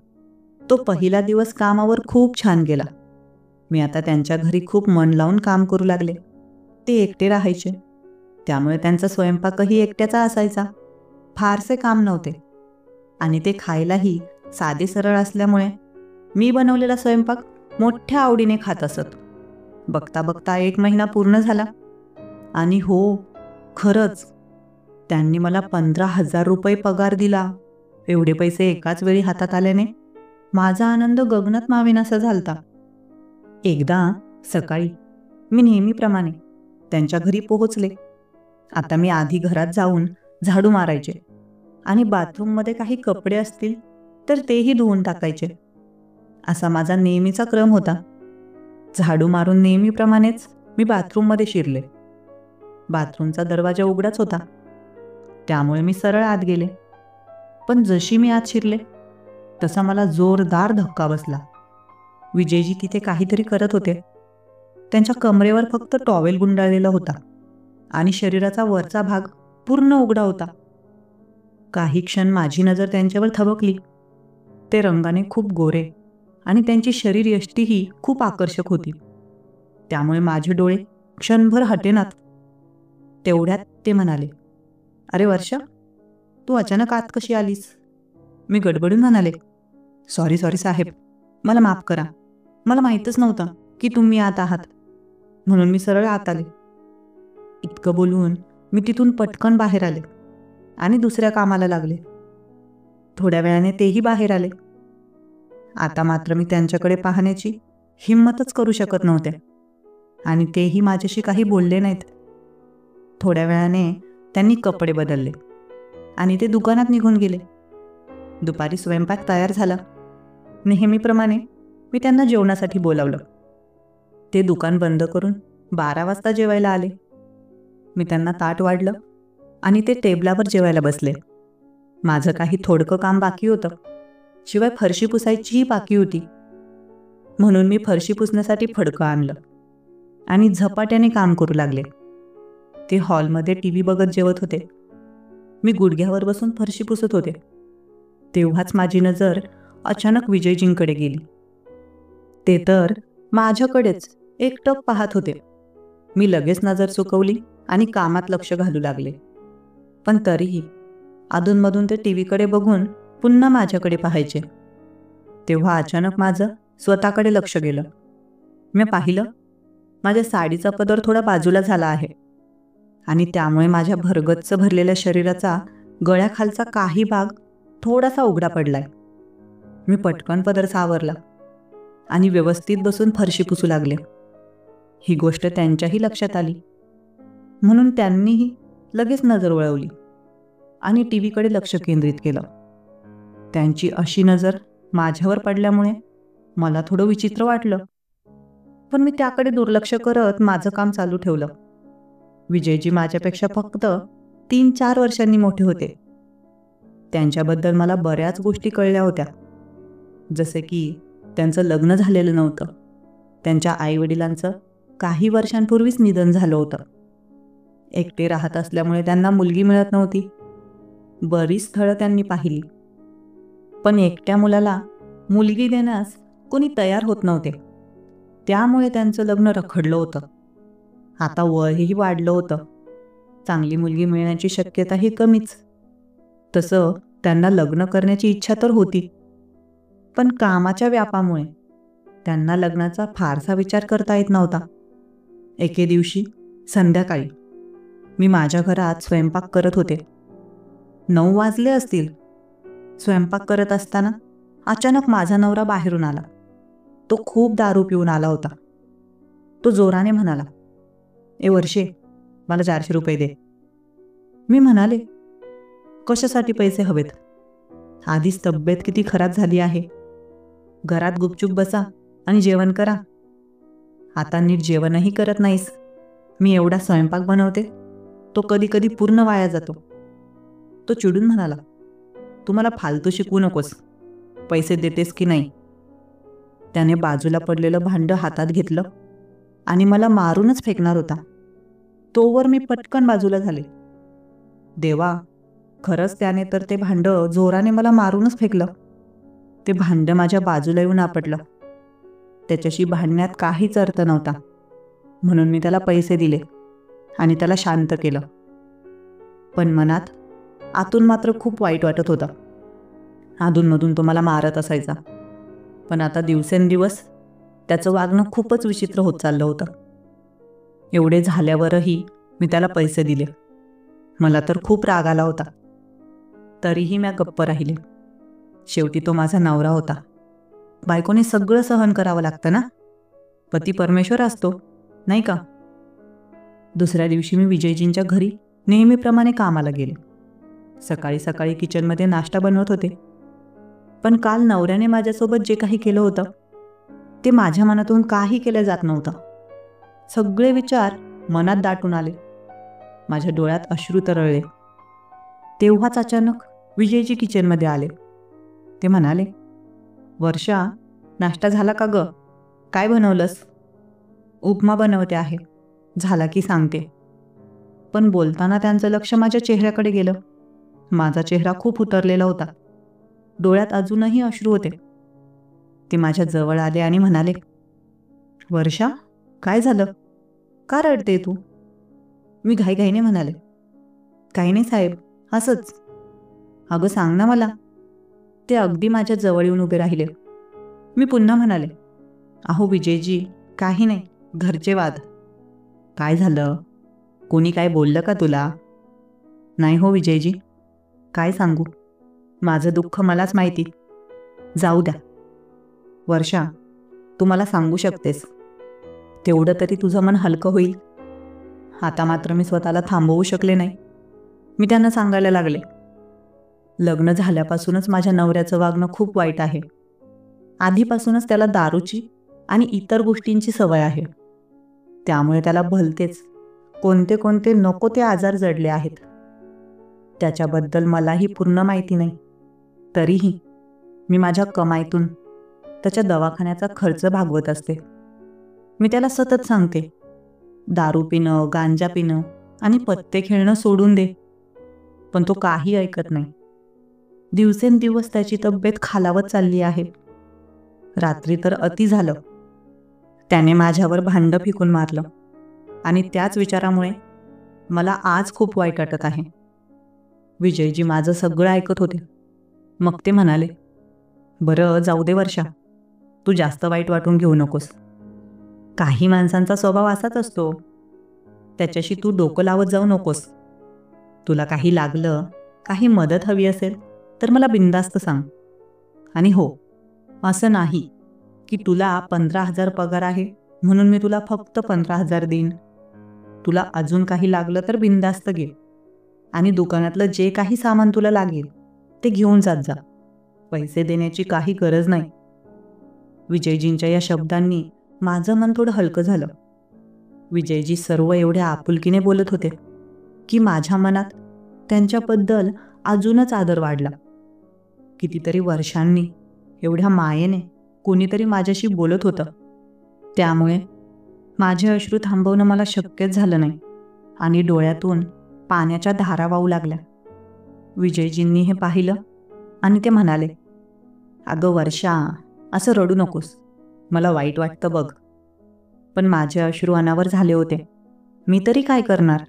तो पहिला दिवस कामावर खूप छान गेला. मी आता त्यांच्या घरी खूप मन लावून काम करू लागले. ते एकटे राहायचे, त्यामुळे त्यांचा स्वयंपाकही एकट्याचा असायचा. फारसे काम नव्हते आणि ते खायलाही साधे सरळ असल्यामुळे मी बनवलेला स्वयंपाक मोठ्या आवडीने खात असत. बघता बघता 1 महिना पूर्ण झाला आणि हो, खरंच त्यांनी मला 15,000 रुपये पगार दिला. एवढे पैसे एकाच वेळी हातात आल्याने माझा आनंद गगनात मावेनासा झालता. एकदा सकाळी मी नेहमीप्रमाणे त्यांच्या घरी पोहोचले. आता मी आधी घरात जाऊन झाडू मारायचे आणि बाथरूममध्ये काही कपडे असतील तर तेही धुवून टाकायचे. असा माझा नेहमीचा क्रम होता. झाडू मारून नेहमीप्रमाणेच मी बाथरूममध्ये शिरले. बाथरूमचा दरवाजा उघडाच होता, त्यामुळे मी सरळ आत गेले. पण जशी मी आत शिरले तसा मला जोरदार धक्का बसला. विजयजी तिथे काहीतरी करत होते. त्यांच्या कमरेवर फक्त टॉवेल गुंडाळलेला होता आणि शरीराचा वरचा भाग पूर्ण उघडा होता. काही क्षण माझी नजर त्यांच्यावर थबकली. ते रंगाने खूप गोरे आणि त्यांची शरीरयष्टीही खूप आकर्षक होती, त्यामुळे माझे डोळे क्षणभर हटेनात. तेवढ्यात ते म्हणाले, अरे वर्षा, तू अचानक आत कशी आलीस? मी गडबडून म्हणाले, सॉरी साहेब, मला माफ करा. मला माहीतच नव्हतं की तुम्ही आत आहात, म्हणून मी सरळ आत आले. इतकं बोलून मी तिथून पटकन बाहेर आले आणि दुसऱ्या कामाला लागले. थोड्या वेळाने तेही बाहेर आले. आता मात्र मी त्यांच्याकडे पाहण्याची हिंमतच करू शकत नव्हते आणि तेही माझ्याशी काही बोलले नाहीत. थोड्या वेळाने त्यांनी कपडे बदलले आणि ते दुकानात निघून गेले. दुपारी स्वयंपाक तयार झाला. नेहमीप्रमाणे मी त्यांना जेवणासाठी बोलावलं. ते दुकान बंद करून 12 वाजता जेवायला आले. मी त्यांना ताट वाढलं आणि ते टेबलावर जेवायला बसले. माझं काही थोडकं काम बाकी होतं, शिवाय फरशी पुसायचीही बाकी होती. म्हणून मी फरशी पुसण्यासाठी फडकं आणलं आणि झपाट्याने काम करू लागले. ते हॉलमध्ये TV बघत जेवत होते. मी गुडघ्यावर बसून फरशी पुसत होते. तेव्हाच माझी नजर अचानक विजयजींकडे गेली. ते तर माझ्याकडेच एकटक पाहत होते. मी लगेच नजर चुकवली आणि कामात लक्ष घालू लागले. पण तरीही अधूनमधून ते टीव्हीकडे बघून पुन्हा माझ्याकडे पाहायचे. तेव्हा अचानक माझं स्वतःकडे लक्ष गेलं. मी पाहिलं, माझ्या साडीचा पदर थोडा बाजूला झाला आहे आणि त्यामुळे माझ्या भरगच्च भरलेल्या शरीराचा गळ्याखालचा काही भाग थोडासा उघडा पडलाय. मी पटकन पदर सावरला आणि व्यवस्थित बसून फरशी पुसू लागले. ही गोष्ट त्यांच्याही लक्षात आली, म्हणून त्यांनीही लगेच नजर वळवली आणि टीव्हीकडे लक्ष केंद्रित केलं. त्यांची अशी नजर माझ्यावर पडल्यामुळे मला थोडं विचित्र वाटलं, पण मी त्याकडे दुर्लक्ष करत माझं काम चालू ठेवलं. विजयजी माझ्यापेक्षा फक्त 3-4 वर्षांनी मोठे होते. त्यांच्याबद्दल मला बऱ्याच गोष्टी कळल्या होत्या, जसे की त्यांचं लग्न झालेलं नव्हतं, त्यांच्या आईवडिलांचं काही वर्षांपूर्वीच निधन झालं होतं, एकटे राहत असल्यामुळे त्यांना मुलगी मिळत नव्हती. बरीच स्थळं त्यांनी पाहिली, पण एकट्या मुलाला मुलगी देण्यास कोणी तयार होत नव्हते. त्यामुळे त्यांचं लग्न रखडलं होतं. आता वयही वाढलं होतं, चांगली मुलगी मिळण्याची शक्यताही कमीच. तसं त्यांना लग्न करण्याची इच्छा तर होती, पण कामाच्या व्यापामुळे त्यांना लग्नाचा फारसा विचार करता येत नव्हता. एके दिवशी संध्याकाळी मी माझ्या घरात स्वयंपाक करत होते. 9 वाजले असतील. स्वयंपाक करत असताना अचानक माझा नवरा बाहेरून आला. तो खूप दारू पिऊन आला होता. तो जोराने म्हणाला, "ए वर्षे, मला 400 रुपये दे." मी म्हणाले, "कशासाठी पैसे हवेत? आधीच तब्येत किती खराब झाली आहे. घरात गुपचूप बसा आणि जेवण करा. आता नीट जेवणही करत नाहीस. मी एवढा स्वयंपाक बनवते, तो कधी कधी पूर्ण वाया जातो." तो चिडून म्हणाला, "तू मला फालतू शिकवू नकोस. पैसे देतेस की नाही?" त्याने बाजूला पडलेलं भांडं हातात घेतलं आणि मला मारूनच फेकणार होता. तोवर मी पटकन बाजूला झाले. देवा, खरंच त्याने तर ते भांडं जोराने मला मारूनच फेकलं. ते भांडं माझ्या बाजूला येऊन आपटलं. त्याच्याशी भांडण्यात काहीच अर्थ नव्हता. म्हणून मी त्याला पैसे दिले आणि त्याला शांत केलं. पण मनात आतून मात्र खूप वाईट वाटत होतं. अधूनमधून तो मला मारत असायचा. पण आता दिवसेंदिवस त्याचं वागणं खूपच विचित्र होत चाललं होतं. एवढे झाल्यावरही मी त्याला पैसे दिले. मला तर खूप राग आला होता. तरीही मी गप्प राहिले. शेवटी तो माझा नवरा होता. बायकोने सगळं सहन करावं लागतं ना. पती परमेश्वर असतो, नाही का? दुसऱ्या दिवशी मी विजयजींच्या घरी नेहमीप्रमाणे कामाला गेले. सकाळी सकाळी किचनमध्ये नाश्ता बनवत होते. पण काल नवऱ्याने माझ्यासोबत जे काही केलं होतं ते माझ्या मनातून काही केलं जात नव्हतं. सगळे विचार मनात दाटून आले. माझ्या डोळ्यात अश्रू तरळले. तेव्हाच अचानक विजयजी किचनमध्ये आले. ते म्हणाले, "वर्षा, नाश्ता झाला का ग? काय बनवलंस?" "उपमा बनवते आहे. झाला की सांगते." पण बोलताना त्यांचं लक्ष माझ्या चेहऱ्याकडे गेलं. माझा चेहरा खूप उतरलेला होता. डोळ्यात अजूनही अश्रू होते. ते माझ्या जवळ आले आणि म्हणाले, "वर्षा, काय झालं? का रडते तू?" मी घाईघाईने म्हणाले, "काही नाही साहेब, असंच." "अगं सांग ना मला." ते अगदी माझ्या जवळ येऊन उभे राहिले. मी पुन्हा म्हणाले, "अहो विजयजी, काही नाही, घरचे वाद." "काय झालं? कोणी काय बोललं का तुला?" "नाही हो विजयजी, काय सांगू? माझं दुःख मलाच माहिती. जाऊ द्या." "वर्षा, तू मला सांगू शकतेस. तेवढं तरी तुझं मन हलकं होईल." आता मात्र मी स्वतःला थांबवू शकले नाही. मी त्यांना सांगायला लागले, "लग्न झाल्यापासूनच माझ्या नवऱ्याचं वागणं खूप वाईट आहे. आधीपासूनच त्याला दारूची आणि इतर गोष्टींची सवय आहे. त्यामुळे त्याला भलतेच कोणते कोणते नको ते आजार जडले आहेत. त्याच्याबद्दल मलाही पूर्ण माहिती नाही. तरीही मी माझ्या कमाईतून त्याच्या दवाखान्याचा खर्च भागवत असते. मी त्याला सतत सांगते, दारू पिणं, गांजा पिणं आणि पत्ते खेळणं सोडून दे. पण तो काही ऐकत नाही. दिवसेंदिवस त्याची तब्येत खालावत चालली आहे. रात्री तर अति झालं. त्याने माझ्यावर भांडं फेकून मारलं आणि त्याच विचारामुळे मला आज खूप वाईट वाटत आहे." विजयजी माझं सगळं ऐकत होते. मग ते म्हणाले, "बरं जाऊ दे वर्षा, तू जास्त वाईट वाटून घेऊ नकोस. काही माणसांचा स्वभाव असाच असतो. त्याच्याशी तू डोकं लावत जाऊ नकोस. तुला काही लागलं, काही मदत हवी असेल तर मला बिनधास्त सांग. आणि हो, असं नाही की तुला 15,000 पगार आहे म्हणून मी तुला फक्त 15,000 देईन. तुला अजून काही लागलं तर बिनधास्त घे आणि दुकानातलं जे काही सामान तुला लागेल ते घेऊन जात जा. पैसे देण्याची काही गरज नाही." विजयजींच्या या शब्दांनी माझं मन थोडं हलकं झालं. विजयजी सर्व एवढ्या आपुलकीने बोलत होते की माझ्या मनात त्यांच्याबद्दल अजूनच आदर वाढला. कितीतरी वर्षांनी एवढ्या मायेने कोणीतरी माझ्याशी बोलत होतं. त्यामुळे माझे अश्रू थांबवणं मला शक्यच झालं नाही आणि डोळ्यातून पाण्याच्या धारा वाहू लागल्या. विजयजींनी हे पाहिलं आणि ते म्हणाले, "अगं वर्षा, असं रडू नकोस. मला वाईट वाटतं बघ." पण माझे अश्रू अनावर झाले होते. मी तरी काय करणार?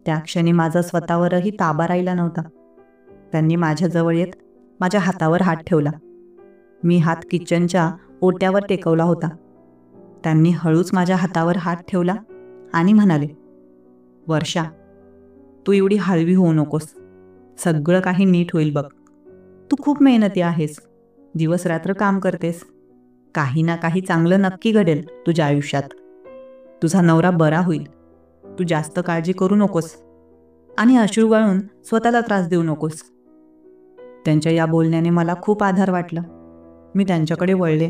त्या क्षणी माझा स्वतःवरही ताबा राहिला नव्हता. त्यांनी माझ्याजवळ येत माझ्या हातावर हात ठेवला. मी हात किचनच्या ओट्यावर टेकवला होता. त्यांनी हळूच माझ्या हातावर हात ठेवला आणि म्हणाले, "वर्षा, तू एवढी हळवी होऊ नकोस. सगळं काही नीट होईल बघ. तू खूप मेहनती आहेस, दिवस रात्र काम करतेस. काही ना काही चांगलं नक्की घडेल तुझ्या आयुष्यात. तुझा नवरा बरा होईल. तू जास्त काळजी करू नकोस आणि अश्रू गाळून स्वतःला त्रास देऊ नकोस. त्यांच्या या बोलण्याने मला खूप आधार वाटला. मी त्यांच्याकडे वळले.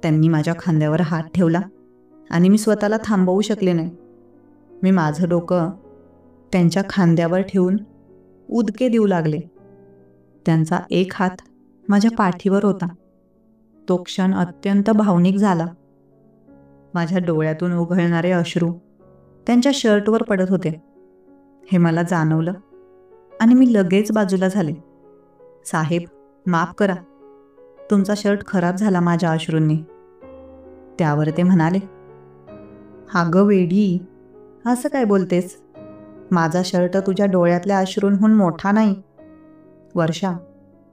त्यांनी माझ्या खांद्यावर हात ठेवला आणि मी स्वतःला थांबवू शकले नाही. मी माझं डोकं त्यांच्या खांद्यावर ठेवून उदके देऊ लागले. त्यांचा एक हात माझ्या पाठीवर होता. तो क्षण अत्यंत भावनिक झाला. माझ्या डोळ्यातून उघळणारे अश्रू त्यांच्या शर्टवर पडत होते हे मला जाणवलं आणि मी लगेच बाजूला झाले. साहेब, माफ करा, तुमचा शर्ट खराब झाला माझ्या अश्रूंनी. त्यावर ते म्हणाले, अगं वेडी, असं काय बोलतेस? माझा शर्ट तुझ्या डोळ्यातल्या अश्रूंहून मोठा नाही. वर्षा,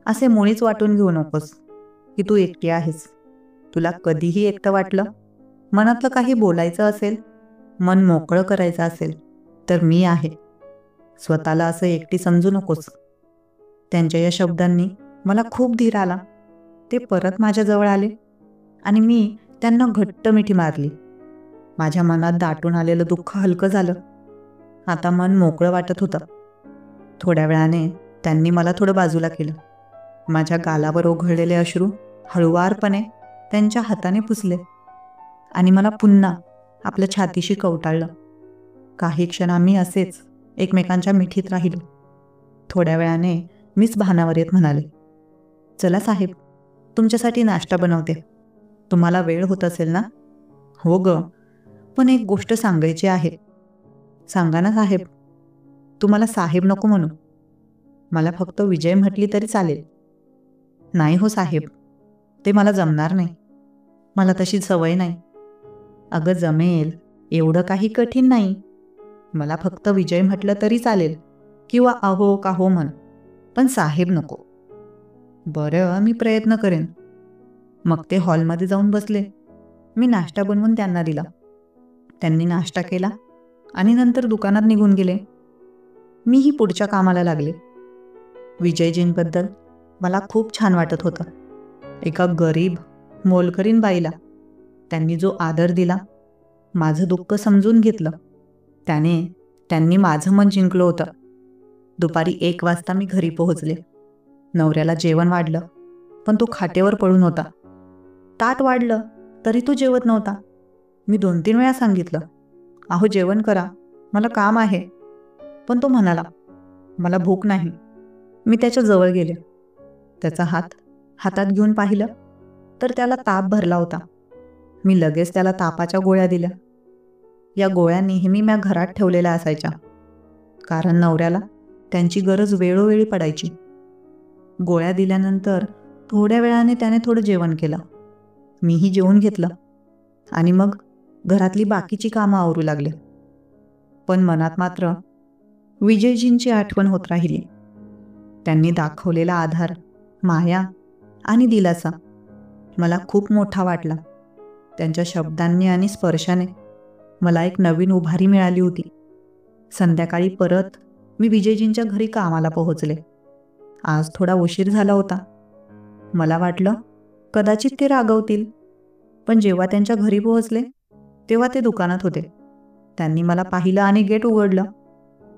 असे मुळीच वाटून घेऊ नकोस की तू एकटी आहेस. तुला कधीही एकटं वाटलं, मनातलं काही बोलायचं असेल, मन मोकळं करायचं असेल, तर मी आहे. स्वतःला असं एकटी समजू नकोस. त्यांच्या या शब्दांनी मला खूप धीर आला. ते परत माझ्याजवळ आले आणि मी त्यांना घट्ट मिठी मारली. माझ्या मनात दाटून आलेलं दुःख हलकं झालं. आता मन मोकळं वाटत होतं. थोड्या वेळाने त्यांनी मला थोडं बाजूला केलं. माझ्या गालावर ओघळलेले अश्रू हळुवारपणे त्यांच्या हाताने पुसले आणि मला पुन्हा आपल्या छातीशी कवटाळलं. काही क्षण आम्ही असेच एकमेकांच्या मिठीत राहिलो. थोड्या वेळाने मीच भानावर येत म्हणाले, चला साहेब, तुमच्यासाठी नाश्ता बनवते. तुम्हाला वेळ होत असेल ना? हो ग, पण एक गोष्ट सांगायची आहे. सांगा ना साहेब. तुम्हाला साहेब नको म्हणू. मला फक्त विजय म्हटली तरी चालेल. नाही हो साहेब, ते मला जमणार नाही. मला तशी सवय नाही. अगं जमेल, एवढं काही कठीण नाही. मला फक्त विजय म्हटलं तरी चालेल किंवा अहो का हो म्हण, पण साहेब नको. बरं, मी प्रयत्न करेन. मग ते हॉलमध्ये जाऊन बसले. मी नाश्ता बनवून त्यांना दिला. त्यांनी नाश्ता केला आणि नंतर दुकानात निघून गेले. मीही पुढच्या कामाला लागले. विजयजींबद्दल मला खूप छान वाटत होतं. एका गरीब मोलकरीण बाईला त्यांनी जो आदर दिला, माझं दुःख समजून घेतलं, त्यांनी माझं मन जिंकलं होतं. दुपारी 1 वाजता मी घरी पोहोचले. नवऱ्याला जेवण वाढलं, पण तो खाटेवर पडून होता. ताट वाढलं तरी तो जेवत नव्हता. मी 2-3 वेळा सांगितलं, अहो जेवण करा, मला काम आहे. पण तो म्हणाला, मला भूक नाही. मी त्याच्या जवळ गेले. त्याचा हात हातात घेऊन पाहिलं तर त्याला ताप भरला होता. मी लगेच त्याला तापाच्या गोळ्या दिल्या. या गोळ्या नेहमी मी घरात ठेवलेल्या असायच्या, कारण नवऱ्याला त्यांची गरज वेळोवेळी पडायची. गोळ्या दिल्यानंतर थोड्या वेळाने त्याने थोडं जेवण केलं. मीही जेवून घेतलं आणि मग घरातली बाकीची कामं आवरू लागले. पण मनात मात्र विजयजींची आठवण होत राहिली. त्यांनी दाखवलेला आधार, माया आणि दिलासा मला खूप मोठा वाटला. त्यांच्या शब्दांनी आणि स्पर्शाने मला एक नवीन उभारी मिळाली होती. संध्याकाळी परत मी विजयजींच्या घरी कामाला पोहोचले. आज थोडा उशीर झाला होता. मला वाटलं कदाचित ते रागवतील, पण जेव्हा त्यांच्या घरी पोहोचले तेव्हा ते दुकानात होते. त्यांनी मला पाहिलं आणि गेट उघडलं.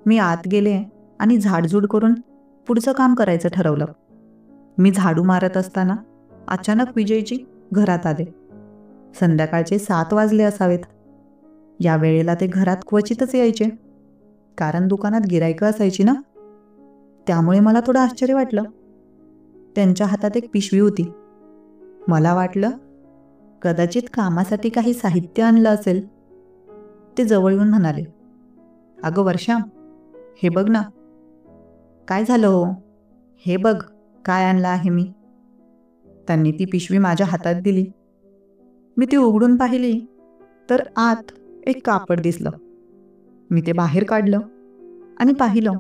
मी आत गेले आणि झाडझूड करून पुढचं काम करायचं ठरवलं. मी झाडू मारत असताना अचानक विजयजी घरात आले. संध्याकाळचे 7 वाजले असावेत. या वेळेला ते घरात क्वचितच यायचे, कारण दुकानात गिरायकं असायची ना. त्यामुळे मला थोडं आश्चर्य वाटलं. त्यांच्या हातात एक पिशवी होती. मला वाटलं कदाचित कामासाठी काही साहित्य आणलं असेल. ते जवळ येऊन म्हणाले, अगं वर्षा, हे बघ ना. काय झालं हो? हे बघ काय आणलं आहे मी. त्यांनी ती पिशवी माझ्या हातात दिली. मी ती उघडून पाहिली तर आत एक कापड दिसलं. मी ते बाहेर काढलं आणि पाहिलं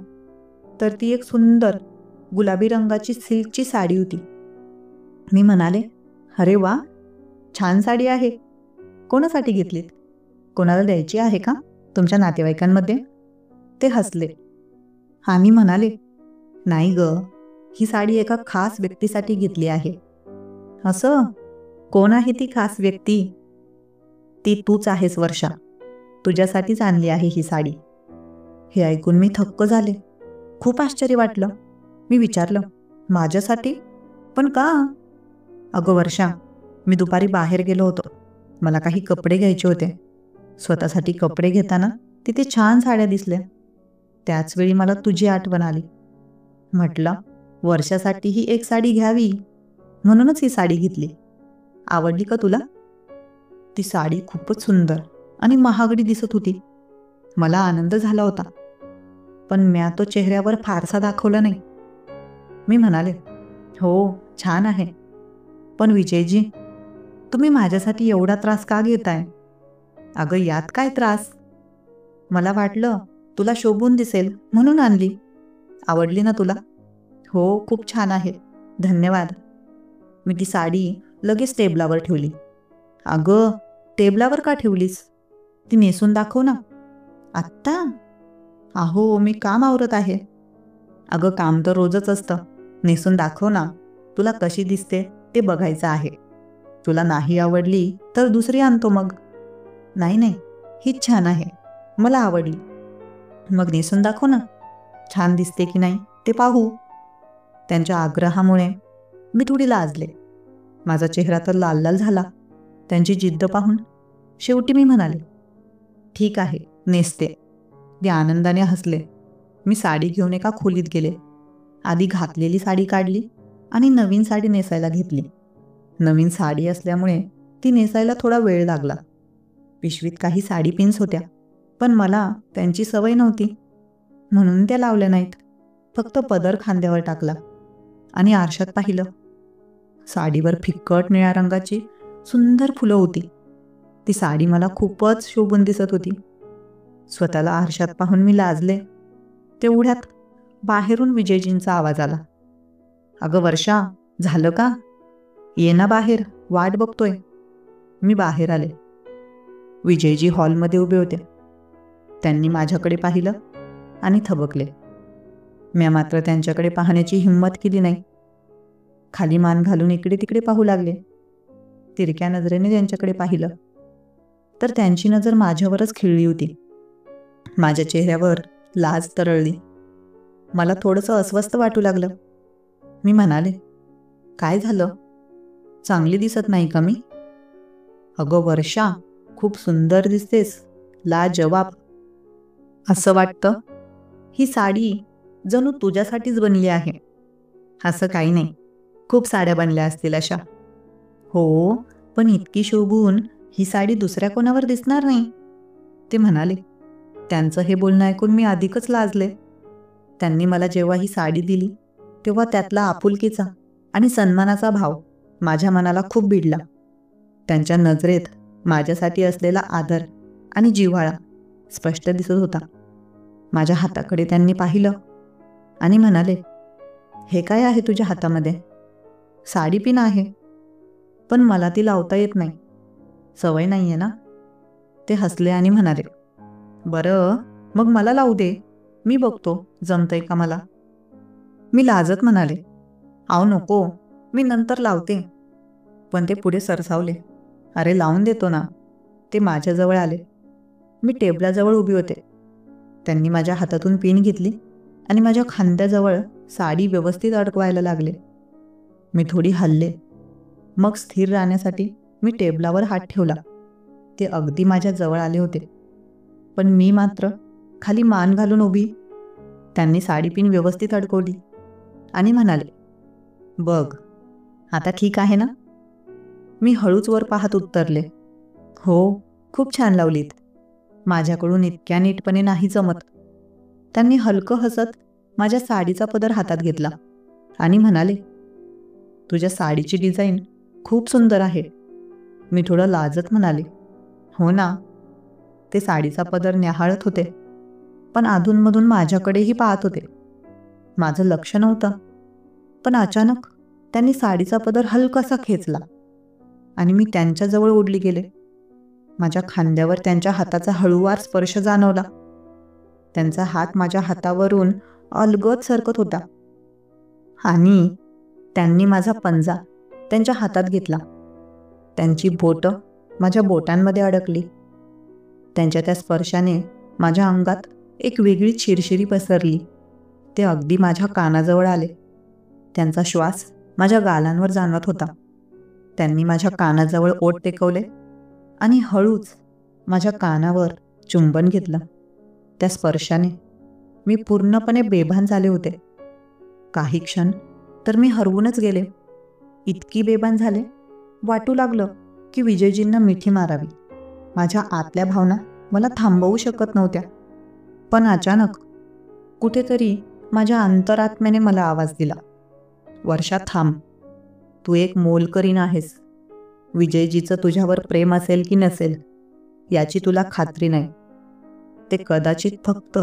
तर ती एक सुंदर गुलाबी रंगाची सिल्कची साडी होती. मी म्हणाले, अरे वा, छान साडी आहे. कोणासाठी घेतलीत? कोणाला द्यायची आहे का? तुमच्या नातेवाईकांमध्ये? ते हसले आणि म्हणाले, नाही ग, ही साडी एका खास व्यक्तीसाठी घेतली आहे. असं? कोण आहे ती खास व्यक्ती? ती तूच आहेस वर्षा. तुझ्यासाठीच आणली आहे ही साडी. हे ऐकून मी थक्क झाले. खूप आश्चर्य वाटलं. मी विचारलं, माझ्यासाठी? पण का? अगं वर्षा, मी दुपारी बाहेर गेलो होतो. मला काही कपडे घ्यायचे होते. स्वतःसाठी कपडे घेताना तिथे छान साड्या दिसल्या. त्याचवेळी मला तुझी आठवण आली. म्हटलं, वर्षासाठी ही एक साडी घ्यावी, म्हणूनच ही साडी घेतली. आवडली का तुला? ती साडी खूपच सुंदर आणि महागडी दिसत होती. मला आनंद झाला होता, पण म्या तो चेहऱ्यावर फारसा दाखवला नाही. मी म्हणाले, हो, छान आहे. पण विजयजी, तुम्ही माझ्यासाठी एवढा त्रास का घेताय? अगं, यात काय त्रास? मला वाटलं तुला शोभून दिसेल म्हणून आणली. आवडली ना तुला? हो, खूप छान आहे. धन्यवाद. मी ती साडी लगेच टेबलावर ठेवली. अगं, टेबलावर का ठेवलीस? ती नेसून दाखव ना. आत्ता? अहो, मी काम आवरत आहे. अगं, काम तर रोजच असतं. नेसून दाखव ना. तुला कशी दिसते ते बघायचं आहे. तुला नाही आवडली तर दुसरी आणतो मग. नाही नाही, हीच छान आहे. मला आवडली. मग नेसून दाखव ना. छान दिसते की नाही ते पाहू. त्यांच्या आग्रहामुळे मी थोडी लाजले. माझा चेहरा तर लाल लाल झाला. त्यांची जिद्द पाहून शेवटी मी म्हणाले, ठीक आहे, नेसते. ते आनंदाने हसले. मी साडी घेऊन एका खोलीत गेले. आधी घातलेली साडी काढली आणि नवीन साडी नेसायला घेतली. नवीन साडी असल्यामुळे ती नेसायला थोडा वेळ लागला. पिशवीत काही साडी पिन्स होत्या, पण मला त्यांची सवय नव्हती म्हणून त्या लावल्या नाहीत. फक्त पदर खांद्यावर टाकला आणि आरशात पाहिलं. साडीवर फिक्कट निळ्या रंगाची सुंदर फुलं होती. ती साडी मला खूपच शोभून दिसत होती. स्वतःला आरशात पाहून मी लाजले. तेवढ्यात बाहेरून विजयजींचा आवाज आला. अगं वर्षा, झालं का? ये ना बाहेर, वाट बघतोय. मी बाहेर आले. विजयजी हॉलमध्ये उभे होते. त्यांनी माझ्याकडे पाहिलं आणि थबकले. मी मात्र त्यांच्याकडे पाहण्याची हिंमत केली नाही. खाली मान घालून इकडे तिकडे पाहू लागले. तिरक्या नजरेने त्यांच्याकडे पाहिलं तर त्यांची नजर माझ्यावरच खिळली होती. माझ्या चेहऱ्यावर लाज तरळली. मला थोडंसं अस्वस्थ वाटू लागलं. मी म्हणाले, काय झालं? चांगली दिसत नाही का मी? अगं वर्षा, खूप सुंदर दिसतेस, लाजवाब. असं वाटतं ही साडी जणू तुझ्यासाठीच बनली आहे. असं काही नाही, खूप साड्या बनल्या असतील अशा. हो, पण इतकी शोभून ही साडी दुसऱ्या कोणावर दिसणार नाही, ते म्हणाले. त्यांचं हे बोलणं ऐकून मी अधिकच लाजले. त्यांनी मला जेव्हा ही साडी दिली तेव्हा त्यातला आपुलकीचा आणि सन्मानाचा भाव माझ्या मनाला खूप भिडला. त्यांच्या नजरेत माझ्यासाठी असलेला आदर आणि जिव्हाळा स्पष्ट दिसत होता. माझ्या हाताकडे त्यांनी पाहिलं आणि म्हणाले, हे काय आहे तुझ्या हातामध्ये? साडी पिन आहे, पण मला ती लावता येत नाही. सवय नाही आहे ना? ते हसले आणि म्हणाले, बरं, मग मला लावू दे, मी बघतो जमतंय का मला. मी लाजत म्हणाले, आव नको, मी नंतर लावते. पण ते पुढे सरसावले. अरे लावून देतो ना. ते माझ्याजवळ आले. मी टेबलाजवळ उभी होते. त्यांनी माझ्या हातातून पिन घेतली आणि माझ्या खांद्याजवळ साडी व्यवस्थित अडकवायला लागले. मी थोडी हलले. मग स्थिर राहण्यासाठी मी टेबलावर हात ठेवला. ते अगदी माझ्या जवळ आले होते, पण मी मात्र खाली मान घालून उभी. त्यांनी साडी पिन व्यवस्थित अडकवली आणि म्हणाले, बघ, आता ठीक आहे ना? मी हळूच वर पाहत उत्तरले, हो, खूप छान लावलीत. माझ्याकडून इतक्या नीटपणे नाही जमत. त्यांनी हलकं हसत माझ्या साडीचा पदर हातात घेतला आणि म्हणाले, तुझ्या साडीची डिझाईन खूप सुंदर आहे. मी थोडं लाजत म्हणाले, हो ना. ते साडीचा पदर न्याहाळत होते, पण अधूनमधून माझ्याकडेही पाहत होते. माझं लक्ष नव्हतं, पण अचानक त्यांनी साडीचा पदर हलकासा खेचला आणि मी त्यांच्याजवळ ओढली गेले. माझ्या खांद्यावर त्यांच्या हाताचा हळूवार स्पर्श जाणवला. त्यांचा हात माझ्या हातावरून अलगद सरकत होता. आणि त्यांनी माझा पंजा त्यांच्या हातात घेतला. त्यांची बोटं माझ्या बोटांमध्ये अडकली. त्यांच्या त्या स्पर्शाने माझ्या अंगात एक वेगळी शिरशिरी पसरली. ते अगदी माझ्या कानाजवळ आले. त्यांचा श्वास माझ्या गालांवर जाणवत होता. त्यांनी माझ्या कानाजवळ ओठ टेकवले आणि हळूच माझ्या कानावर चुंबन घेतलं. त्या स्पर्शाने मी पूर्णपणे बेभान झाले होते. काही क्षण तर मी हरवूनच गेले. इतकी बेभान झाले, वाटू लागलं की विजयजींना मिठी मारावी. माझ्या आतल्या भावना मला थांबवू शकत नव्हत्या. पण अचानक कुठेतरी माझ्या अंतरात्म्याने मला आवाज दिला, वर्षा थांब, तू एक मोलकरीण आहेस. विजयजीचं तुझ्यावर प्रेम असेल की नसेल याची तुला खात्री नाही. ते कदाचित फक्त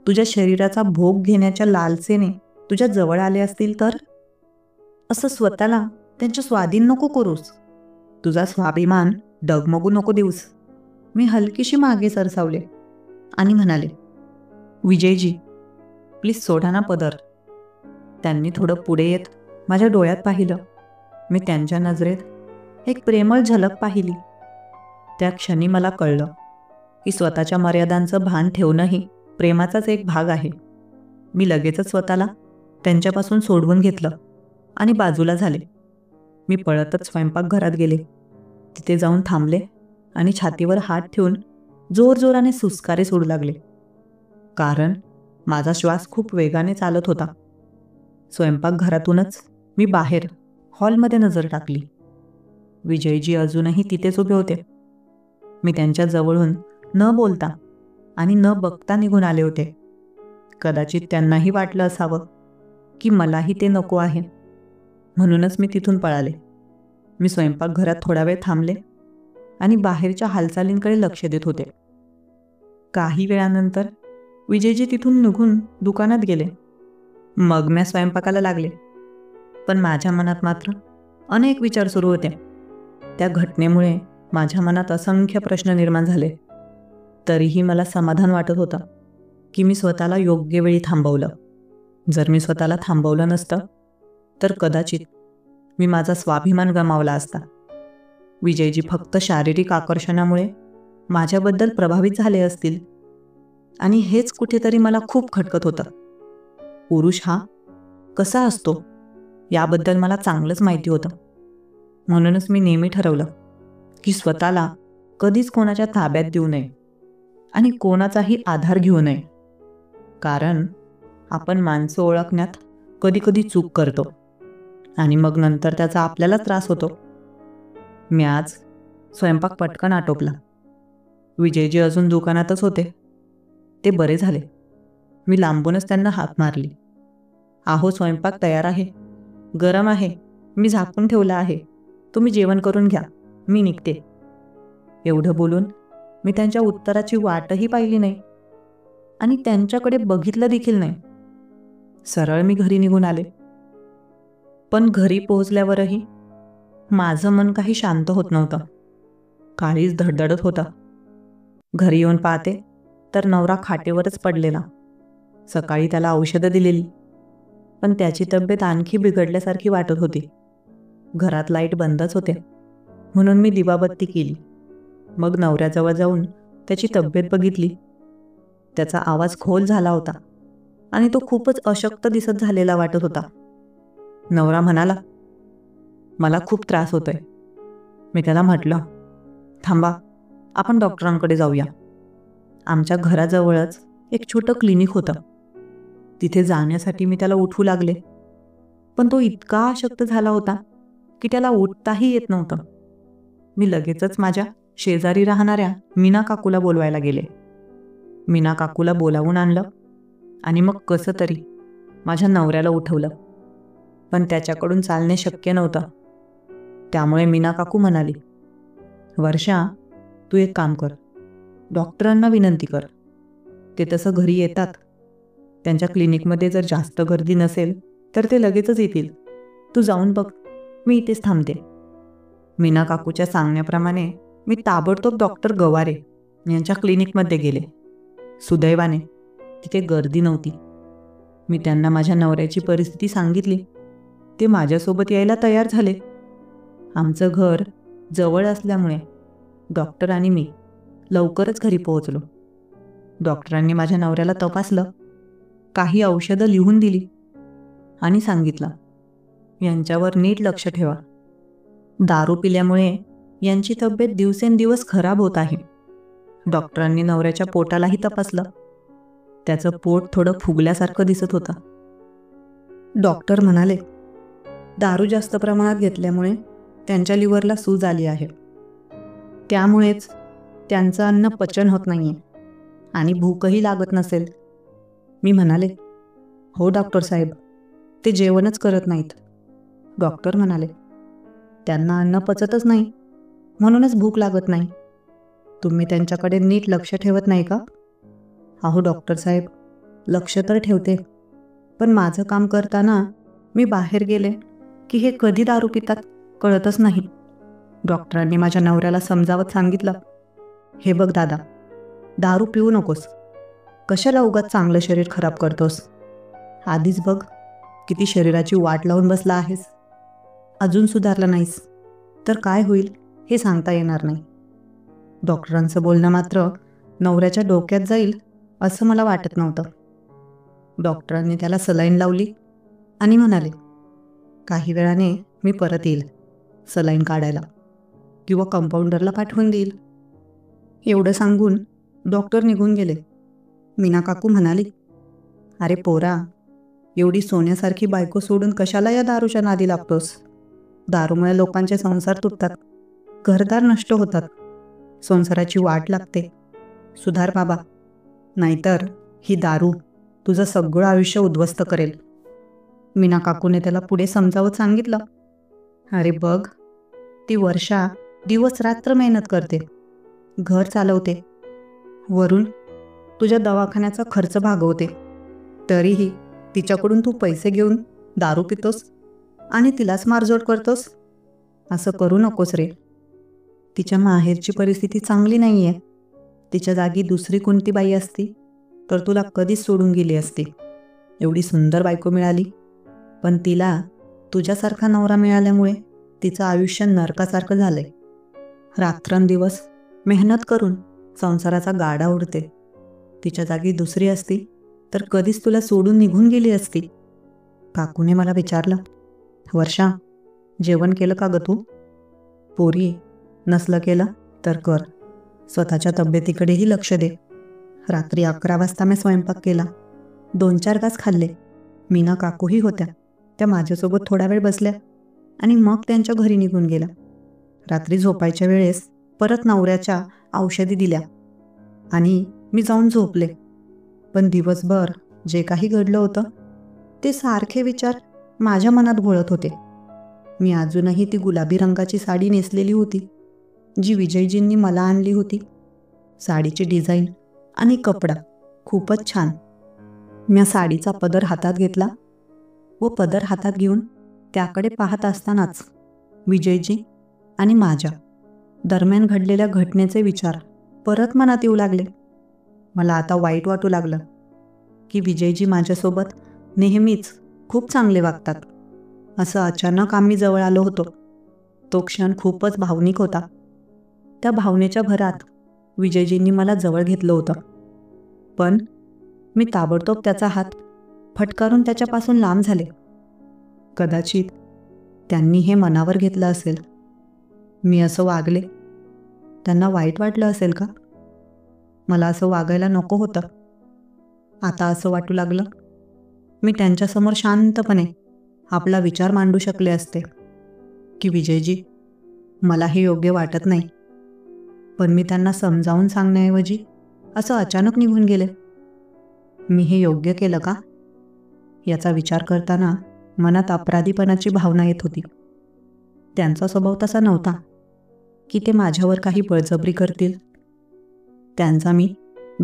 तुझ्या शरीराचा भोग घेण्याच्या लालसेने तुझ्या जवळ आले असतील तर. असं स्वतःला त्यांच्या स्वाधीन नको करूस. तुझा स्वाभिमान डगमगू नको देऊस. मी हलकीशी मागे सरसावले आणि म्हणाले, विजयजी प्लीज सोडा ना पदर. त्यांनी थोडं पुढे येत माझ्या डोळ्यात पाहिलं. मी त्यांच्या नजरेत एक प्रेमळ झलक पाहिली. त्या क्षणी मला कळलं की स्वतःच्या मर्यादांचं भान ठेवणंही प्रेमाचाच एक भाग आहे. मी लगेचच स्वतःला त्यांच्यापासून सोडवून घेतलं आणि बाजूला झाले. मी पळतच स्वयंपाकघरात गेले. तिथे जाऊन थांबले आणि छातीवर हात ठेवून जोरजोराने सुस्कारे सोडू लागले. कारण माझा श्वास खूप वेगाने चालत होता. स्वयंपाकघरातूनच मी बाहेर हॉलमध्ये नजर टाकली. विजयजी अजूनही तिथेच उभे होते. मी त्यांच्या जवळून न बोलता आणि न बघता निघून आले होते. कदाचित त्यांनाही वाटलं असावं की मलाही ते नको आहे, म्हणूनच मी तिथून पळाले. मी स्वयंपाकघरात थोडा वेळ थांबले आणि बाहेरच्या हालचालींकडे लक्ष देत होते. काही वेळानंतर विजयजी तिथून निघून दुकानात गेले. मग मी स्वयंपाकाला लागले. पण माझ्या मनात मात्र अनेक विचार सुरू होते. त्या घटनेमुळे माझ्या मनात असंख्य प्रश्न निर्माण झाले. तरीही मला समाधान वाटत होतं की मी स्वतःला योग्य वेळी थांबवलं. जर मी स्वतःला थांबवलं नसतं तर कदाचित मी माझा स्वाभिमान गमावला असता. विजयजी फक्त शारीरिक आकर्षणामुळे माझ्याबद्दल प्रभावित झाले असतील आणि हेच कुठेतरी मला खूप खटकत होतं. पुरुष हा कसा असतो याबद्दल मला चांगलंच माहिती होतं. म्हणूनच मी नेहमी ठरवलं की स्वतःला कधीच कोणाच्या ताब्यात देऊ नये आणि कोणाचाही आधार घेऊ नये. कारण आपण माणसं ओळखण्यात कधीकधी चूक करतो आणि मग नंतर त्याचा आपल्याला त्रास होतो. मी आज स्वयंपाक पटकन आटोपला. विजयजी अजून दुकानातच होते. ते बरे झाले. मी लांबूनच त्यांना हाक मारली, आहो स्वयंपाक तयार आहे, गरम आहे, मी झाकून ठेवला आहे, तुम्ही जेवण करून घ्या, मी निघते. एवढं बोलून मी त्यांच्या उत्तराची वाटही पाहिली नाही आणि त्यांच्याकडे बघितलं देखील नाही. सरळ मी घरी निघून आले. पण घरी पोहोचल्यावरही माझं मन काही शांत होत नव्हतं. काळीच धडधडत होता. घरी येऊन पाहते तर नवरा खाटेवरच पडलेला. सकाळी त्याला औषधं दिलेली, पण त्याची तब्येत आणखी बिघडल्यासारखी वाटत होती. घरात लाईट बंदच होते, म्हणून मी दिवाबत्ती केली. मग नवऱ्याजवळ जाऊन त्याची तब्येत बघितली. त्याचा आवाज खोल झाला होता आणि तो खूपच अशक्त दिसत झालेला वाटत होता. नवरा म्हणाला, मला खूप त्रास होतोय. मी त्याला म्हटलं, थांबा, आपण डॉक्टरांकडे जाऊया. आमच्या घराजवळच एक छोटं क्लिनिक होतं. तिथे जाण्यासाठी मी त्याला उठवू लागले, पण तो इतका अशक्त झाला होता की त्याला उठताही येत नव्हतं. मी लगेचच माझ्या शेजारी राहणाऱ्या मीना काकूला बोलवायला गेले. मीना काकूला बोलावून आणलं आणि मग कसं तरी माझ्या नवऱ्याला उठवलं. पण त्याच्याकडून चालणे शक्य नव्हतं. त्यामुळे मीना काकू म्हणाली, वर्षा, तू एक काम कर, डॉक्टरांना विनंती कर. ते तसं घरी येतात. त्यांच्या क्लिनिकमध्ये जर जास्त गर्दी नसेल तर ते लगेचच येतील. तू जाऊन बघ, मी इथेच थांबते. मीना काकूच्या सांगण्याप्रमाणे मी ताबडतोब डॉक्टर गवारे यांच्या क्लिनिकमध्ये गेले. सुदैवाने तिथे गर्दी नव्हती. मी त्यांना माझ्या नवऱ्याची परिस्थिती सांगितली. ते माझ्यासोबत यायला तयार झाले. आमचं घर जवळ असल्यामुळे डॉक्टर आणि मी लवकरच घरी पोहोचलो. डॉक्टरांनी माझ्या नवऱ्याला तपासलं, काही औषधं लिहून दिली आणि सांगितलं, यांच्यावर नीट लक्ष ठेवा. दारू पिल्यामुळे यांची तब्येत दिवसेंदिवस खराब होत आहे. डॉक्टरांनी नवऱ्याच्या पोटालाही तपासलं. त्याचं पोट थोडं फुगल्यासारखं दिसत होतं. डॉक्टर म्हणाले, दारू जास्त प्रमाणात घेतल्यामुळे त्यांच्या लिव्हरला सूज आली आहे. त्यामुळेच त्यांचं अन्न पचन होत नाहीये आणि भूकही लागत नसेल. मी म्हणाले, हो डॉक्टर साहेब, ते जेवणच करत नाहीत. डॉक्टर म्हणाले, त्यांना अन्न पचतच नाही, म्हणूनच भूक लागत नाही. तुम्ही त्यांच्याकडे नीट लक्ष ठेवत नाही का? अहो डॉक्टर साहेब, लक्ष तर ठेवते, पण माझं काम करताना मी बाहेर गेले की हे कधी दारू पितात कळतच नाही. डॉक्टरांनी माझ्या नवऱ्याला समजावत सांगितलं, हे बघ दादा, दारू पिऊ नकोस. कशाला उगाच चांगलं शरीर खराब करतोस? आधीच बघ किती शरीराची वाट लावून बसला आहेस. अजून सुधारला नाहीस तर काय होईल हे सांगता येणार नाही. डॉक्टरांचं बोलणं मात्र नवऱ्याच्या डोक्यात जाईल असं मला वाटत नव्हतं. डॉक्टरांनी त्याला सलाईन लावली आणि म्हणाले, काही वेळाने मी परत येईल सलाईन काढायला किंवा कंपाऊंडरला पाठवून देईल. एवढं सांगून डॉक्टर निघून गेले. मीना काकू म्हणाली, अरे पोरा, एवढी सोन्यासारखी बायको सोडून कशाला या दारूच्या नादी लागतोस? दारूमुळे लोकांचे संसार तुटतात, घरदार नष्ट होतात, संसाराची वाट लागते. सुधार बाबा, नाहीतर ही दारू तुझं सगळं आयुष्य उद्ध्वस्त करेल. मीना काकूने त्याला पुढे समजावत सांगितलं, अरे बघ, ती वर्षा दिवस रात्र मेहनत करते, घर चालवते, वरून तुझ्या दवाखान्याचा खर्च भागवते. तरीही तिच्याकडून तू पैसे घेऊन दारू पितोस आणि तिलाच मारझोड करतोस. असं करू नकोस रे. तिच्या माहेरची परिस्थिती चांगली नाही आहे. तिच्या जागी दुसरी कोणती बाई असती तर तुला कधीच सोडून गेली असती. एवढी सुंदर बायको मिळाली, पण तिला तुझ्यासारखा नवरा मिळाल्यामुळे तिचं आयुष्य नरकासारखं झालंय. रात्रंदिवस मेहनत करून संसाराचा गाडा उडते. तिच्या जागी दुसरी असती तर कधीच तुला सोडून निघून गेली असती. काकूने मला विचारलं, वर्षा, जेवण केलं का ग तू? पोरी, नसलं केलं तर कर. स्वतःच्या तब्येतीकडेही लक्ष दे. रात्री 11 वाजता मी स्वयंपाक केला. 2-4 घास खाल्ले. मीना काकूही होत्या. त्या माझ्यासोबत थोडा वेळ बसल्या आणि मग त्यांच्या घरी निघून गेल्या. रात्री झोपायच्या वेळेस परत नवऱ्याच्या औषधी दिल्या आणि मी जाऊन झोपले. पण दिवसभर जे काही घडलं होतं ते सारखे विचार माझ्या मनात घोळत होते. मी अजूनही ती गुलाबी रंगाची साडी नेसलेली होती जी विजयजींनी मला आणली होती. साडीची डिझाईन आणि कपडा खूपच छान. मी साडीचा पदर हातात घेतला व पदर हातात घेऊन त्याकडे पाहत असतानाच विजयजी आणि माझ्या दरम्यान घडलेल्या घटनेचे विचार परत मनात येऊ लागले. मला आता वाईट वाटू लागलं की विजयजी माझ्यासोबत नेहमीच खूप चांगले वागतात. असं अचानक आम्ही जवळ आलो होतो. तो क्षण खूपच भावनिक होता. त्या भावनेच्या भरात विजयजींनी मला जवळ घेतलं होतं, पण मी ताबडतोब त्याचा हात फटकारून त्याच्यापासून लांब झाले. कदाचित त्यांनी हे मनावर घेतलं असेल. मी असं वागले, त्यांना वाईट वाटलं असेल का? मला असं वागायला नको होतं. आता असं वाटू लागलं मी त्यांच्यासमोर शांतपणे आपला विचार मांडू शकले असते की विजयजी, मला हे योग्य वाटत नाही. पण मी त्यांना समजावून सांगण्याऐवजी असं अचानक निघून गेले. मी हे योग्य केलं का याचा विचार करताना मनात अपराधीपणाची भावना येत होती. त्यांचा स्वभाव तसा नव्हता की ते माझ्यावर काही बळजबरी करतील. त्यांचा मी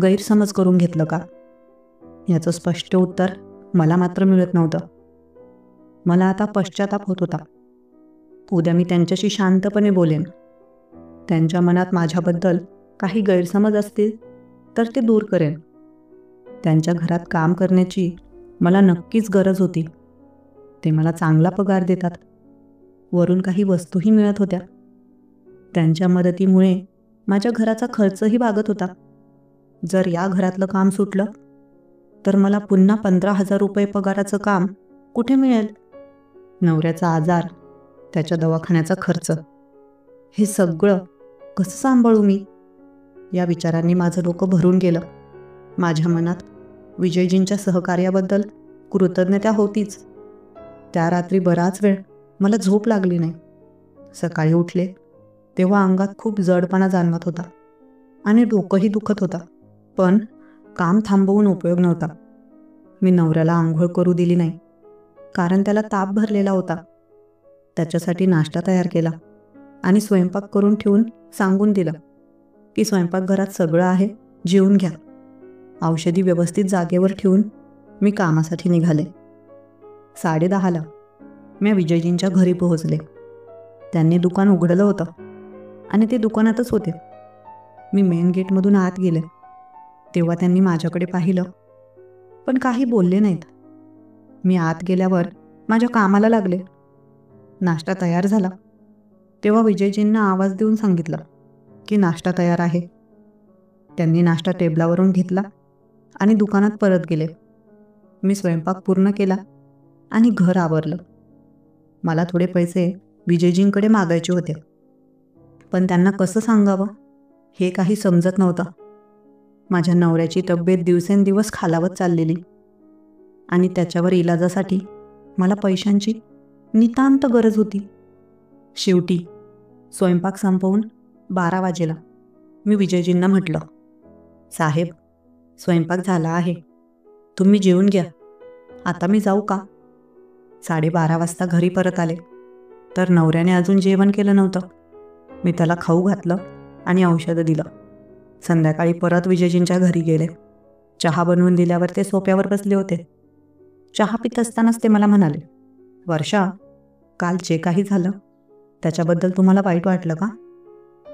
गैरसमज करून घेतलं का याचं स्पष्ट उत्तर मला मात्र मिळत नव्हतं. मला आता पश्चाताप होत होता. उद्या मी त्यांच्याशी शांतपणे बोलेन. त्यांच्या मनात माझ्याबद्दल काही गैरसमज असतील तर ते दूर करेन. त्यांच्या घरात काम करण्याची मला नक्कीच गरज होती. ते मला चांगला पगार देतात. वरून काही वस्तूही मिळत होत्या. त्यांच्या मदतीमुळे माझ्या घराचा खर्चही भागत होता. जर या घरातलं काम सुटलं तर मला पुन्हा 15,000 रुपये पगाराचं काम कुठे मिळेल? नवऱ्याचा आजार, त्याच्या दवाखान्याचा खर्च, हे सगळं कसं सांभाळू मी? या विचारांनी माझं डोकं भरून गेलं. माझ्या मनात विजयजींच्या सहकार्याबद्दल कृतज्ञता होतीच. त्या रात्री बराच वेळ मला झोप लागली नाही. सकाळी उठले तेव्हा अंगात खूप जडपणा जाणवत होता आणि डोकंही दुखत होता. पण काम थांबवून उपयोग नव्हता. मी नवऱ्याला आंघोळ करू दिली नाही, कारण त्याला ताप भरलेला होता. त्याच्यासाठी नाश्ता तयार केला आणि स्वयंपाक करून ठेवून सांगून दिलं की स्वयंपाकघरात सगळं आहे, जेवून घ्या. औषधी व्यवस्थित जागेवर ठेवून मी कामासाठी निघाले. 10:30ला मी विजयजींच्या घरी पोहोचले. त्यांनी दुकान उघडलं होतं आणि ते दुकानातच होते. मी मेन गेटमधून आत गेले तेव्हा त्यांनी माझ्याकडे पाहिलं, पण काही बोलले नाहीत. मी आत गेल्यावर माझ्या कामाला लागले. नाश्ता तयार झाला तेव्हा विजयजींना आवाज देऊन सांगितलं की नाश्ता तयार आहे. त्यांनी नाश्ता टेबलावरून घेतला आणि दुकानात परत गेले. मी स्वयंपाक पूर्ण केला आणि घर आवरलं. मला थोडे पैसे विजयजींकडे मागायचे होते, पण त्यांना कसं सांगावं हे काही समजत नव्हतं. माझ्या नवऱ्याची तब्येत दिवसेंदिवस खालावत चाललेली आणि त्याच्यावर इलाजासाठी मला पैशांची नितांत गरज होती. शेवटी स्वयंपाक संपवून 12 वाजेला मी विजयजींना म्हटलं, साहेब, स्वयंपाक झाला आहे, तुम्ही जेवून घ्या, आता मी जाऊ का? 12:30 वाजता घरी परत आले तर नवऱ्याने अजून जेवण केलं नव्हतं. मी त्याला खाऊ घातलं आणि औषधं दिलं. संध्याकाळी परत विजयजींच्या घरी गेले. चहा बनवून दिल्यावर ते सोफ्यावर बसले होते. चहा पित असतानाच ते मला म्हणाले, वर्षा, काल जे काही झालं त्याच्याबद्दल तुम्हाला वाईट वाटलं का?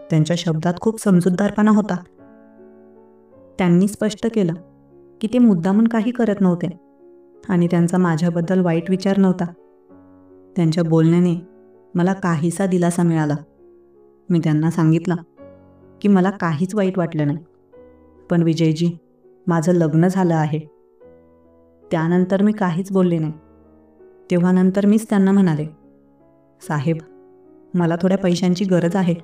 त्यांच्या शब्दात खूप समजूतदारपणा होता. त्यांनी स्पष्ट केलं की ते मुद्दामून काही करत नव्हते आणि त्यांचा माझ्याबद्दल वाईट विचार नव्हता. त्यांच्या बोलण्याने मला काहीसा दिलासा मिळाला. मी त्यांना सांगितलं की मला काहीच वाईट वाटलं नाही, पण विजयजी, माझं लग्न झालं आहे. त्यानंतर मी काहीच बोलले नाही. तेव्हा नंतर मीच त्यांना म्हणाले, साहेब, मला थोड्या पैशांची गरज आहे.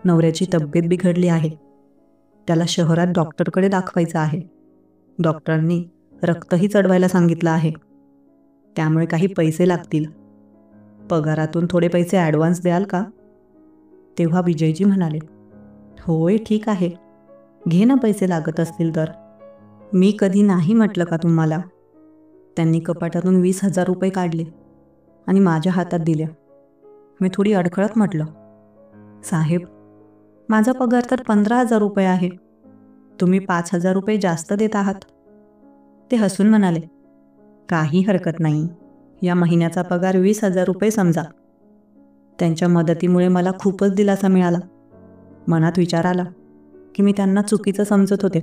नवऱ्याची तब्येत बिघडली आहे. त्याला शहरात डॉक्टरकडे दाखवायचं आहे. डॉक्टरांनी रक्तही चढवायला सांगितलं आहे. त्यामुळे काही पैसे लागतील. पगारातून थोडे पैसे ॲडव्हान्स द्याल का? तेव्हा विजयजी म्हणाले, होय, ठीक आहे, घे ना पैसे लागत असतील तर. मी कधी नाही म्हटलं का तुम्हाला? त्यांनी कपाटातून 20,000 रुपये काढले आणि माझ्या हातात दिल्या. मी थोडी अडखळत म्हटलं, साहेब, माझा पगार तर 15,000 रुपये आहे. तुम्ही 5,000 रुपये जास्त देत आहात. ते हसून म्हणाले, काही हरकत नाही, या महिन्याचा पगार 20,000 रुपये समजा. त्यांच्या मदतीमुळे मला खूपच दिलासा मिळाला. मनात विचार आला की मी त्यांना चुकीचं समजत होते,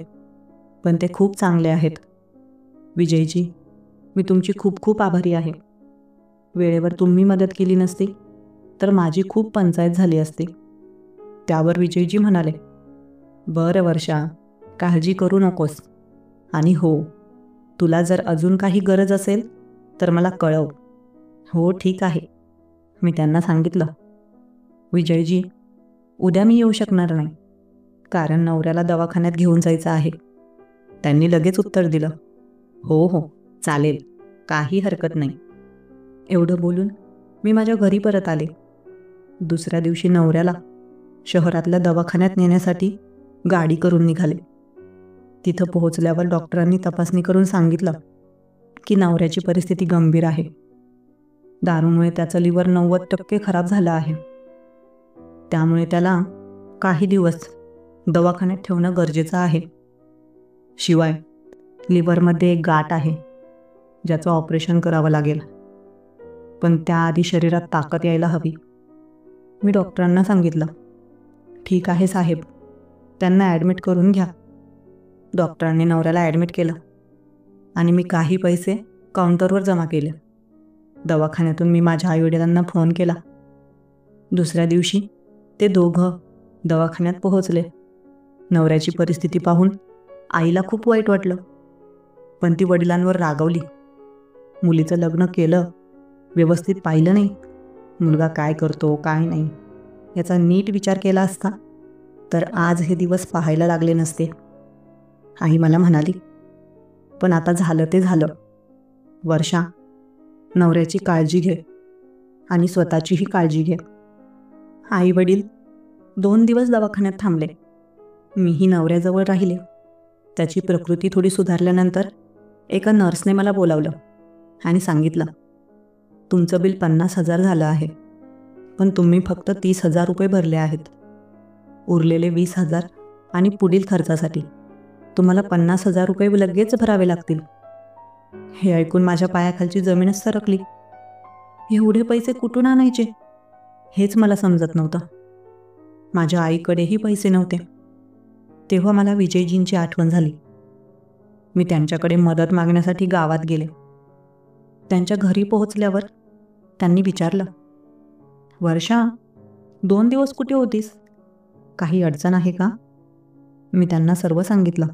पण ते खूप चांगले आहेत. विजयजी, मी तुमची खूप खूप आभारी आहे. वेळेवर तुम्ही मदत केली नसती तर माझी खूप पंचायत झाली असती. त्यावर विजयजी म्हणाले, बरं वर्षा, काळजी करू नकोस. आणि हो, तुला जर अजून काही गरज असेल तर मला कळव. हो, ठीक आहे, मी त्यांना सांगितलं. विजयजी, उद्या मी येऊ शकणार नाही, कारण नवऱ्याला दवाखान्यात घेऊन जायचं आहे. त्यांनी लगेच उत्तर दिलं, हो हो, चालेल, काही हरकत नाही. एवढं बोलून मी माझ्या घरी परत आले. दुसऱ्या दिवशी नवऱ्याला शहरातल्या दवाखान्यात नेण्यासाठी गाडी करून निघाले. तिथं पोहोचल्यावर डॉक्टरांनी तपासणी करून सांगितलं की नवऱ्याची परिस्थिती गंभीर आहे. दारूमुळे त्याचं लिव्हर 90% खराब झालं आहे. त्यामुळे त्याला काही दिवस दवाखान्यात ठेवणं गरजेचं आहे. शिवाय लिव्हरमध्ये एक गाठ आहे, ज्याचं ऑपरेशन करावं लागेल. पण त्याआधी शरीरात ताकद यायला हवी. मी डॉक्टरांना सांगितलं, ठीक आहे साहेब, त्यांना ॲडमिट करून घ्या. डॉक्टरांनी नवऱ्याला ॲडमिट केलं. आणि मी काही पैसे काउंटरवर जमा केले. दवाखान्यातून मी माझ्या आईवडिलांना फोन केला. दुसऱ्या दिवशी ते दोघं दवाखान्यात पोहोचले. नवऱ्याची परिस्थिती पाहून आईला खूप वाईट वाटलं, पण ती वडिलांवर रागावली. मुलीचं लग्न केलं, व्यवस्थित पाहिलं नाही, मुलगा काय करतो काय नाही याचा नीट विचार केला असता तर आज हे दिवस पाहायला लागले नसते. आई मला म्हणाली, पण आता झालं ते झालं. वर्षा, नवऱ्याची काळजी घे आणि स्वतःचीही काळजी घे. आई वडील 2 दिवस दवाखान्यात थांबले. मीही नवऱ्याजवळ राहिले. त्याची प्रकृती थोडी सुधारल्यानंतर एका नर्सने मला बोलावलं आणि सांगितलं, तुमचं बिल 50,000 झालं आहे, पण तुम्ही फक्त 30,000 रुपये भरले आहेत. उरलेले 20,000 आणि पुढील खर्चासाठी तुम्हाला 50,000 रुपये लगेच भरावे लागतील. हे ऐकून माझ्या पायाखालची जमीनच सरकली. एवढे पैसे कुठून आणायचे हेच मला समजत नव्हतं. माझ्या आईकडेही पैसे नव्हते. तेव्हा मला विजयजींची आठवण झाली. मी त्यांच्याकडे मदत मागण्यासाठी गावात गेले. त्यांच्या घरी पोहोचल्यावर त्यांनी विचारलं, वर्षा, 2 दिवस कुठे होतीस? काही अडचण आहे का? मी त्यांना सर्व सांगितलं.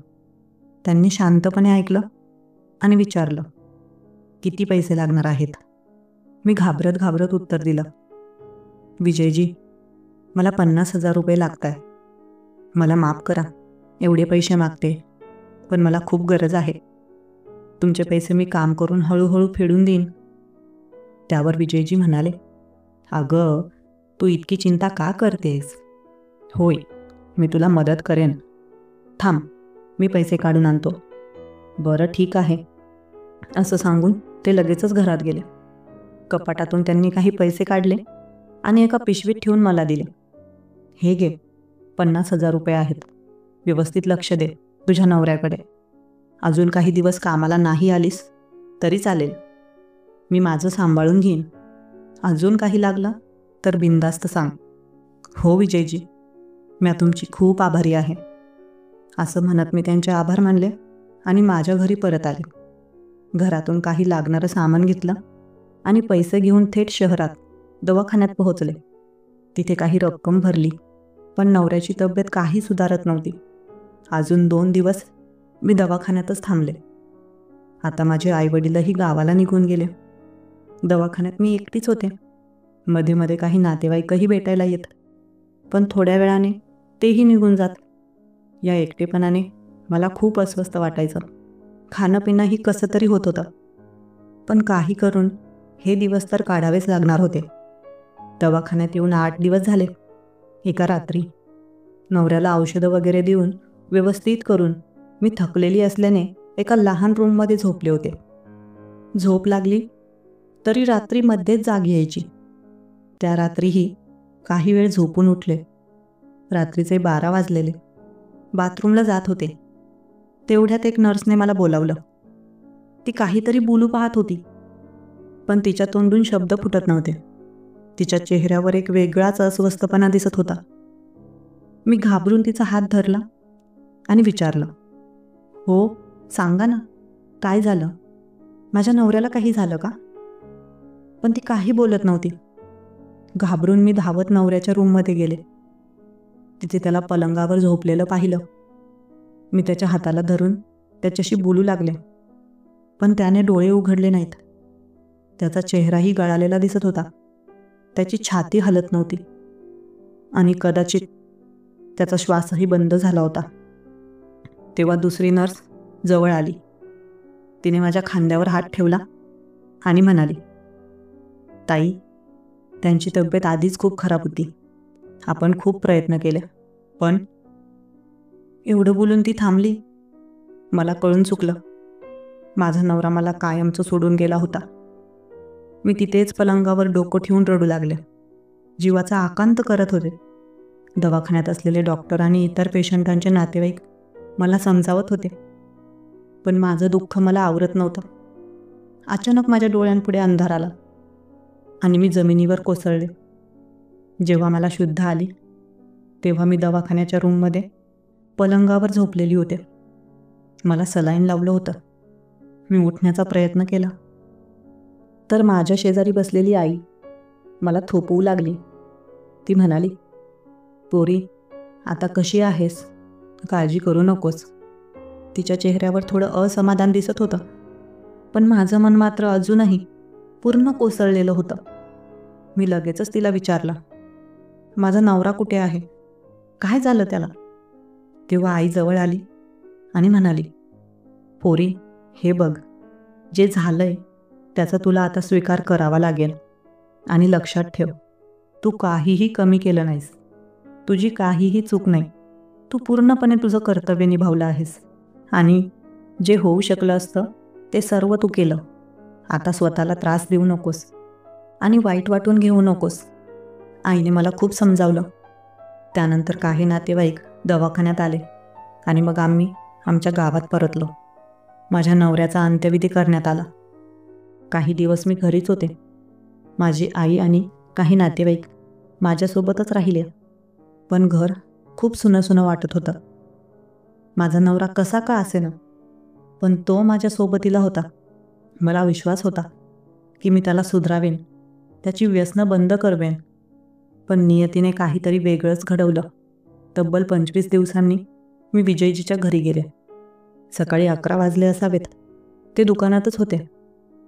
त्यांनी शांतपणे ऐकलं आणि विचारलं, किती पैसे लागणार आहेत? मी घाबरत घाबरत उत्तर दिलं, विजयजी, मला 50,000 रुपये लागत आहे. मला माफ करा, एवढे पैसे मागते, पण मला खूप गरज आहे. तुमचे पैसे मी काम करून हळूहळू फेडून देईन. त्यावर विजयजी म्हणाले, अगं, तू इतकी चिंता का करतेस? होय, मी तुला मदत करेन. थांब, मी पैसे काढून आणतो. बरं, ठीक आहे, असं सांगून ते लगेचच घरात गेले. कपाटातून त्यांनी काही पैसे काढले आणि एका पिशवीत ठेवून मला दिले. हे घे, 50,000 रुपये आहेत. व्यवस्थित लक्ष दे तुझ्या नवऱ्याकडे. अजून काही दिवस कामाला नाही आलीस तरी चालेल, मी माझं सांभाळून घेईन. अजून काही लागलं तर बिनधास्त सांग. हो विजयजी, मी तुमची खूप आभारी आहे. असं म्हणत मी त्यांचे आभार मानले आणि माझ्या घरी परत आले. घरातून काही लागणारं सामान घेतलं आणि पैसे घेऊन थेट शहरात दवाखान्यात पोहोचले. तिथे काही रक्कम भरली, पण नवऱ्याची तब्येत काही सुधारत नव्हती. अजून 2 दिवस मी दवाखान्यातच थांबले. आता माझे आईवडीलही गावाला निघून गेले. दवाखान्यात मी एकटीच होते. मध्ये मध्ये काही नातेवाईकही भेटायला येत, पण थोड्या वेळाने तेही निघून जात. या एकटेपणाने मला खूप अस्वस्थ वाटायचं. खाणं पिणंही कसं तरी होत होतं, पण काही करून हे दिवस तर काढावेच लागणार होते. दवाखान्यात येऊन 8 दिवस झाले. एका रात्री नवऱ्याला औषधं वगैरे देऊन व्यवस्थित करून मी थकलेली असल्याने एका लहान रूममध्ये झोपले होते. झोप लागली तरी रात्री मध्येच जाग यायची. त्या रात्रीही काही वेळ झोपून उठले. रात्रीचे 12 वाजलेले. बाथरूमला जात होते. तेवढ्यात एक नर्सने मला बोलावलं. ती काहीतरी बोलू पाहत होती, पण तिच्या तोंडून शब्द फुटत नव्हते. तिच्या चेहऱ्यावर एक वेगळाच अस्वस्थपणा दिसत होता. मी घाबरून तिचा हात धरला आणि विचारलं, हो, सांगा ना, काय झालं? माझ्या नवऱ्याला काही झालं का? पण ती काही बोलत नव्हती. घाबरून मी धावत नवऱ्याच्या रूममध्ये गेले. तिथे त्याला पलंगावर झोपलेलं पाहिलं. मी त्याच्या हाताला धरून त्याच्याशी बोलू लागले, पण त्याने डोळे उघडले नाहीत. त्याचा चेहराही गळालेला दिसत होता. त्याची छाती हलत नव्हती आणि कदाचित त्याचा श्वासही बंद झाला होता. तेव्हा दुसरी नर्स जवळ आली. तिने माझ्या खांद्यावर हात ठेवला आणि म्हणाली, ताई, त्यांची तब्येत आधीच खूप खराब होती. आपण खूप प्रयत्न केले, पण एवढं बोलून ती थांबली. मला कळून चुकलं. माझा नवरा मला कायमचं सोडून गेला होता. मी तिथेच पलंगावर डोकं ठेवून रडू लागले. जीवाचा आकांत करत होते. दवाखान्यात असलेले डॉक्टर आणि इतर पेशंटांचे नातेवाईक मला समजावत होते, पण माझं दुःख मला आवरत नव्हतं. अचानक माझ्या डोळ्यांपुढे अंधार आला आणि मी जमिनीवर कोसळले. जेव्हा मला शुद्ध आली तेव्हा मी दवाखान्याच्या रूममध्ये पलंगावर झोपलेली होते. मला सलाईन लावलं होतं. मी उठण्याचा प्रयत्न केला तर माझ्या शेजारी बसलेली आई मला थोपवू लागली. ती म्हणाली, पोरी, आता कशी आहेस? काळजी करू नकोस. तिच्या चेहऱ्यावर थोडं असमाधान दिसत होतं, पण माझं मन मात्र अजूनही पूर्ण कोसळलेलं होतं. मी लगेचच तिला विचारलं, माझा नवरा कुठे आहे? काय झालं त्याला? तेव्हा आई जवळ आली आणि म्हणाली, पोरी, हे बघ, जे झालंय त्याचा तुला आता स्वीकार करावा लागेल. आणि लक्षात ठेव, तू काहीही कमी केलं नाहीस. तुझी काहीही चूक नाही. तू पूर्णपणे तुझं कर्तव्य निभावलं आहेस. आणि जे होऊ शकलं असतं ते सर्व तू केलं. आता स्वतःला त्रास देऊ नकोस आणि वाईट वाटून घेऊ नकोस. आईने मला खूप समजावलं. त्यानंतर काही नातेवाईक दवाखान्यात आले आणि मग आम्ही आमच्या गावात परतलो. माझ्या नवऱ्याचा अंत्यविधी करण्यात आला. काही दिवस मी घरीच होते. माझी आई आणि काही नातेवाईक माझ्यासोबतच राहिले. पण घर खूप सुनं वाटत होतं. माझा नवरा कसा का असेना, पण तो माझ्या सोबतीला होता. मला विश्वास होता की मी त्याला सुधारावेन, त्याची व्यसनं बंद करवेन. पण नियतीने काहीतरी वेगळंच घडवलं. तब्बल 25 दिवसांनी मी विजयजीच्या घरी गेले. सकाळी 11 वाजले असावेत. ते दुकानातच होते.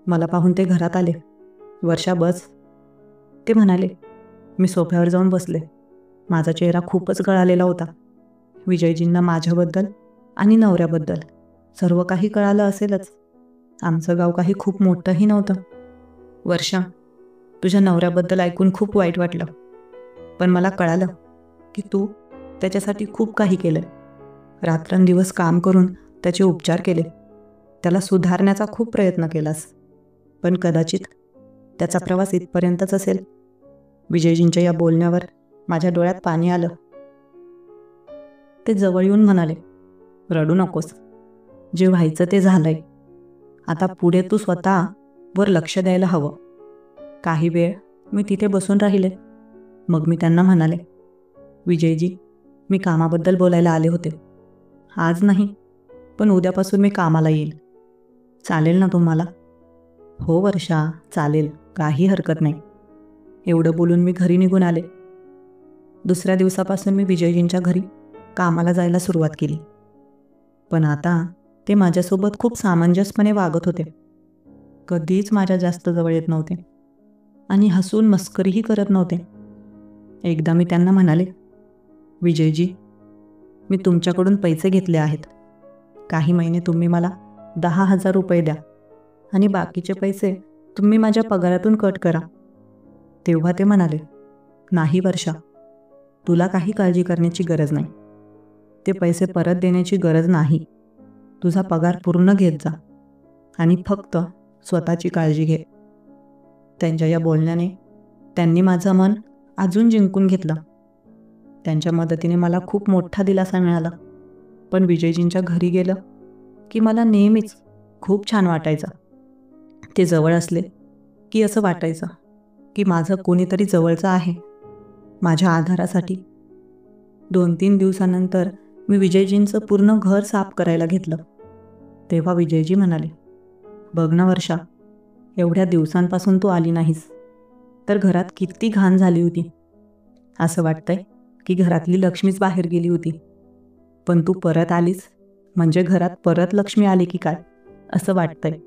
मला पाहून ते घरात आले. वर्षा, बस, ते म्हणाले. मी सोफ्यावर जाऊन बसले. माझा चेहरा खूपच गळालेला होता. विजयजींना माझ्याबद्दल आणि नवऱ्याबद्दल सर्व काही कळालं असेलच. आमचं गाव काही खूप मोठंही नव्हतं. वर्षा, तुझ्या नवऱ्याबद्दल ऐकून खूप वाईट वाटलं, पण मला कळालं की तू त्याच्यासाठी खूप काही केलं. रात्रंदिवस काम करून त्याचे उपचार केले. त्याला सुधारण्याचा खूप प्रयत्न केलास, पण कदाचित त्याचा प्रवास इथपर्यंतच असेल. विजयजींच्या या बोलण्यावर माझ्या डोळ्यात पाणी आलं. ते जवळ येऊन म्हणाले, रडू नकोस. जे व्हायचं ते झालंय. आता पुढे तू स्वतः वर लक्ष द्यायला हवं. काही वेळ मी तिथे बसून राहिले. मग मी त्यांना म्हणाले, विजयजी, मी कामाबद्दल बोलायला आले होते. आज नाही, पण उद्यापासून मी कामाला येईल. चालेल ना तुम्हाला? हो वर्षा, चालेल, काही हरकत नाही. एवढं बोलून मी घरी निघून आले. दुसऱ्या दिवसापासून मी विजयजींच्या घरी कामाला जायला सुरुवात केली. पण आता ते माझ्यासोबत खूप सामंजस्यपणे वागत होते. कधीच माझ्या जास्त जवळ येत नव्हते आणि हसून मस्करीही करत नव्हते. एकदा मी त्यांना म्हणाले, विजयजी, मी तुमच्याकडून पैसे घेतले आहेत. काही महिने तुम्ही मला 10,000 रुपये द्या आणि बाकीचे पैसे तुम्ही माझ्या पगारातून कट करा. तेव्हा ते म्हणाले, नाही वर्षा, तुला काही काळजी करण्याची गरज नाही. ते पैसे परत देण्याची गरज नाही. तुझा पगार पूर्ण घेत जा आणि फक्त स्वतःची काळजी घे. त्यांच्या या बोलण्याने त्यांनी माझं मन अजून जिंकून घेतलं. त्यांच्या मदतीने मला खूप मोठा दिलासा मिळाला. पण विजयजींच्या घरी गेलं की मला नेहमीच खूप छान वाटायचं. ते जवळ असले की असं वाटायचं की माझं कोणीतरी जवळचं आहे, माझ्या आधारासाठी. 2-3 दिवसानंतर मी विजयजींचं पूर्ण घर साफ करायला घेतलं. तेव्हा विजयजी म्हणाले, बघ ना वर्षा, एवढ्या दिवसांपासून तू आली नाहीस तर घरात किती घाण झाली होती. असं वाटतंय की घरातली लक्ष्मीच बाहेर गेली होती. पण तू परत आलीस म्हणजे घरात परत लक्ष्मी आली की काय, असं वाटतंय.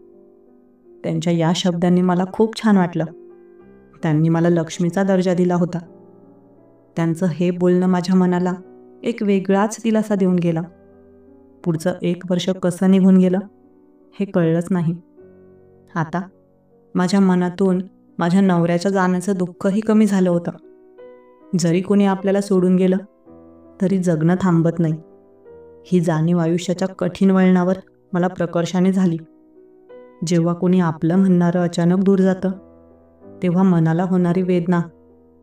त्यांच्या या शब्दांनी मला खूप छान वाटलं. त्यांनी मला लक्ष्मीचा दर्जा दिला होता. त्यांचं हे बोलणं माझ्या मनाला एक वेगळाच दिलासा देऊन गेला. पुढचं 1 वर्ष कसं निघून गेलं हे कळलंच नाही. आता माझ्या मनातून माझ्या नवऱ्याच्या जाण्याचं दुःखही कमी झालं होतं. जरी कोणी आपल्याला सोडून गेलं तरी जगणं थांबत नाही, ही जाणीव आयुष्याच्या कठीण वळणावर मला प्रकर्षाने झाली. जेव्हा कोणी आपलं म्हणणारं अचानक दूर जातं तेव्हा मनाला होणारी वेदना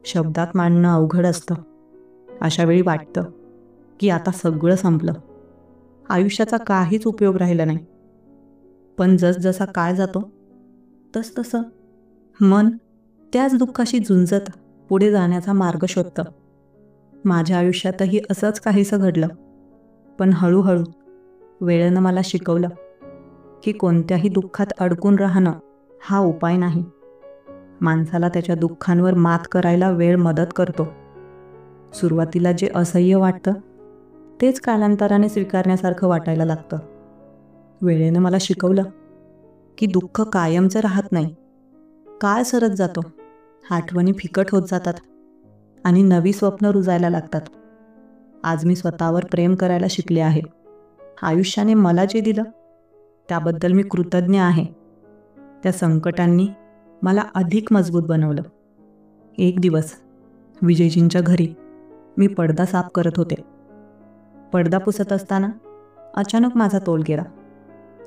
शब्दात मांडणं अवघड असतं. अशा वेळी वाटतं की आता सगळं संपलं, आयुष्याचा काहीच उपयोग राहिला नाही. पण जसजसा काळ जातो तसतसं मन त्याच दुःखाशी झुंजत पुढे जाण्याचा मार्ग शोधतं. माझ्या आयुष्यातही असंच काहीसं घडलं. पण हळूहळू वेळेनं मला शिकवलं की कोणत्याही दुःखात अडकून राहणं हा उपाय नाही. माणसाला त्याच्या दुःखांवर मात करायला वेळ मदत करतो. सुरुवातीला जे असह्य वाटतं तेच कालांतराने स्वीकारण्यासारखं वाटायला लागतं. वेळेनं मला शिकवलं की दुःख कायमचं राहत नाही. काळ सरत जातो, आठवणी फिकट होत जातात आणि नवी स्वप्न रुजायला लागतात. आज मी स्वतःवर प्रेम करायला शिकले आहे. आयुष्याने मला जे दिलं त्याबद्दल मी कृतज्ञ आहे. त्या संकटांनी मला अधिक मजबूत बनवलं. एक दिवस विजयजींच्या घरी मी पडदा साफ करत होते. पडदा पुसत असताना अचानक माझा तोल गेला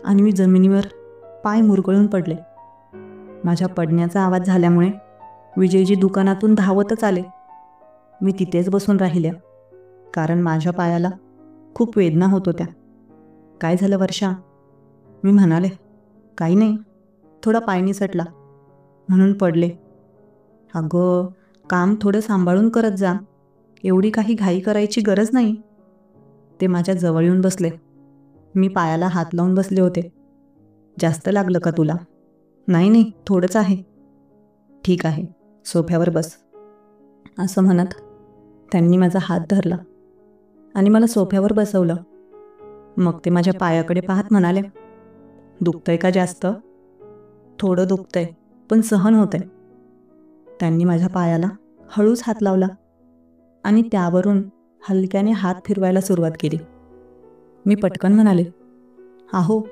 आणि मी जमिनीवर पाय मुरगळून पडले. माझ्या पडण्याचा आवाज झाल्यामुळे विजयजी दुकानातून धावतच आले. मी तिथेच बसून राहिले कारण माझ्या पायाला खूप वेदना होत होत्या. काय झालं वर्षा? मी म्हणाले. काही नाही, थोडा पाय निसटला म्हणून पडले. अगं, काम थोडं सांभाळून करत जा, एवढी काही घाई करायची गरज नाही. ते माझ्या जवळ येऊन बसले. मी पायाला हात लावून बसले होते. जास्त लागलं का तुला? नाही नाही, थोडंच आहे. ठीक आहे, सोफ्यावर बस, असं म्हणत त्यांनी माझा हात धरला आणि मला सोफ्यावर बसवलं. मग ते माझ्या पायाकडे पाहत म्हणाले, दुखतंय का जास्त? थोडं दुखतंय, पण सहन होतंय. त्यांनी माझ्या पायाला हळूच हात लावला आणि त्यावरून हलक्याने हात फिरवायला सुरुवात केली. मी पटकन म्हणाले, अहो,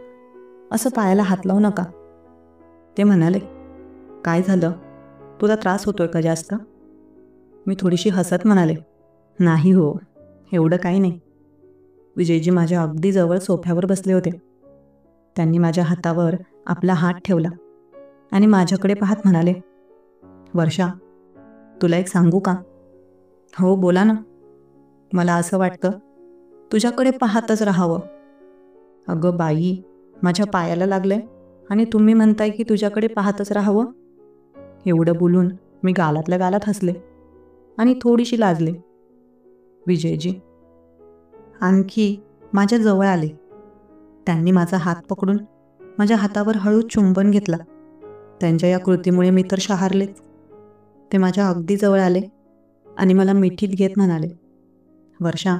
असं पायाला हात लावू नका. ते म्हणाले, काय झालं? तुला त्रास होतोय का जास्त? मी थोडीशी हसत म्हणाले, नाही हो, एवढं काही नाही. विजयजी माझ्या अगदी जवळ सोफ्यावर बसले होते. त्यांनी माझ्या हातावर आपला हात ठेवला आणि माझ्याकडे पाहत म्हणाले, वर्षा, तुला एक सांगू का? हो, बोला ना. मला असं वाटतं तुझ्याकडे पाहतच राहावं. अगं बाई, माझ्या पायाला लागलंय आणि तुम्ही म्हणताय की तुझ्याकडे पाहतच राहावं? एवढं बोलून मी गालातल्या गालात हसले आणि थोडीशी लाजले. विजयजी आणखी माझ्या जवळ आले. त्यांनी माझा हात पकडून माझ्या हातावर हळूच चुंबन घेतला. त्यांच्या या कृतीमुळे मी तर शहारलेच. ते माझ्या अगदी जवळ आले आणि मला मिठीत घेत म्हणाले, वर्षा,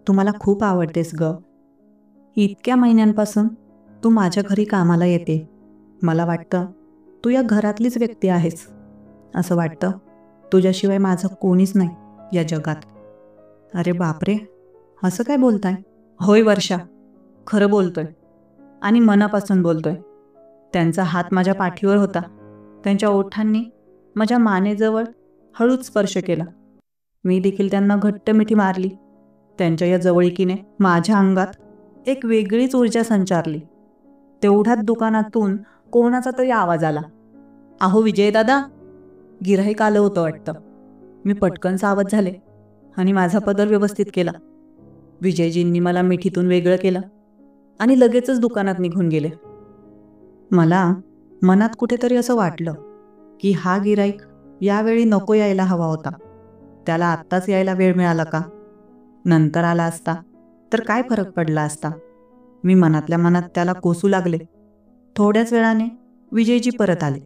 तू मला खूप आवडतेस ग. इतक्या महिन्यांपासून तू माझ्या घरी कामाला येते. मला वाटतं तू या घरातलीच व्यक्ती आहेस. असं वाटतं तुझ्याशिवाय माझं कोणीच नाही या जगात. अरे बापरे, असं काय बोलताय? होय वर्षा, खरं बोलतोय आणि मनापासून बोलतोय. त्यांचा हात माझ्या पाठीवर होता. त्यांच्या ओठांनी माझ्या मानेजवळ हळूच स्पर्श केला. मी देखील त्यांना घट्ट मिठी मारली. त्यांच्या या जवळीकीने माझ्या अंगात एक वेगळीच ऊर्जा संचारली. तेवढ्यात दुकानातून कोणाचा तरी आवाज आला. अहो विजयदादा, गिऱ्हाईक आलं होतं वाटतं. मी पटकन सावध झाले आणि माझा पदर व्यवस्थित केला. विजयजींनी मला मिठीतून वेगळं केलं आणि लगेचच दुकानात निघून गेले. मला मनात कुठेतरी असं वाटलं की हा गिऱ्हाईक यावेळी नको यायला हवा होता. त्याला आत्ताच यायला वेळ मिळाला का? नंतर आला असता तर काय फरक पडला असता? मी मनातल्या मनात त्याला कोसू लागले. थोड्याच वेळाने विजयजी परत आले.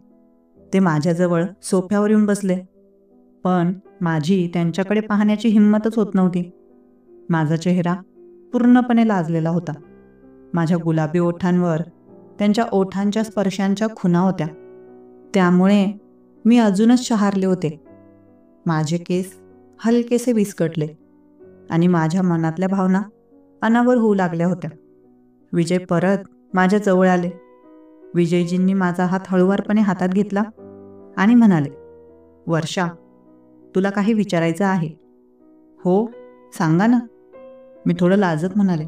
ते माझ्याजवळ सोफ्यावर येऊन बसले, पण माझी त्यांच्याकडे पाहण्याची हिंमतच होत नव्हती. माझा चेहरा पूर्णपणे लाजलेला होता. माझ्या गुलाबी ओठांवर त्यांच्या ओठांच्या स्पर्शांच्या खुणा होत्या. त्यामुळे मी अजूनच शहारले होते. माझे केस हलकेसे विस्कटले आणि माझ्या मनातल्या भावना अनावर होऊ लागल्या होत्या. विजय परत माझ्या जवळ आले. विजयजींनी माझा हात हळुवारपणे हातात घेतला आणि म्हणाले, वर्षा, तुला काही विचारायचं आहे? हो, सांगा ना. मी थोडं लाजत म्हणाले.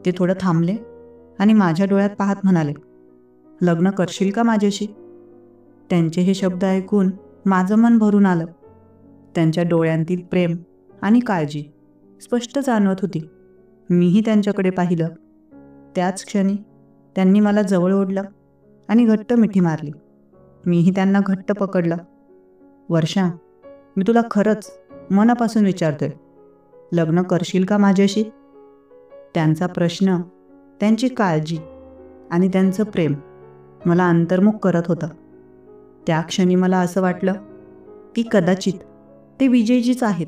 ते थोडं थांबले आणि माझ्या डोळ्यात पाहत म्हणाले, लग्न करशील का माझ्याशी? त्यांचे हे शब्द ऐकून माझं मन भरून आलं. त्यांच्या डोळ्यांतील प्रेम आणि काळजी स्पष्ट जाणवत होती. मीही त्यांच्याकडे पाहिलं. त्याच क्षणी त्यांनी मला जवळ ओढलं आणि घट्ट मिठी मारली. मीही त्यांना घट्ट पकडलं. वर्षा, मी तुला खरंच मनापासून विचारतोय, लग्न करशील का माझ्याशी? त्यांचा प्रश्न, त्यांची काळजी आणि त्यांचं प्रेम मला अंतर्मुख करत होतं. त्या क्षणी मला असं वाटलं की कदाचित ते विजयजीच आहेत,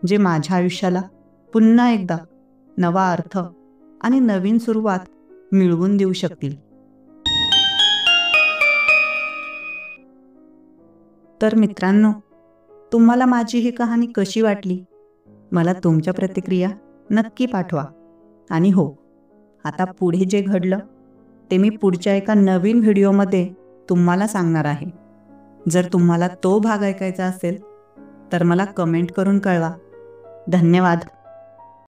जे माझ्या आयुष्याला पुन्हा एकदा नवा अर्थ आणि नवीन सुरुवात मिळवून देऊ शकतील. तर मित्रांनो, तुम्हाला माझी ही कहाणी कशी वाटली? मला तुमच्या प्रतिक्रिया नक्की पाठवा. आणि हो, आता पुढे जे घडलं ते मी पुढच्या एका नवीन व्हिडिओमध्ये तुम्हाला सांगणार आहे. जर तुम्हाला तो भाग ऐकायचा असेल तर मला कमेंट करून कळवा. धन्यवाद.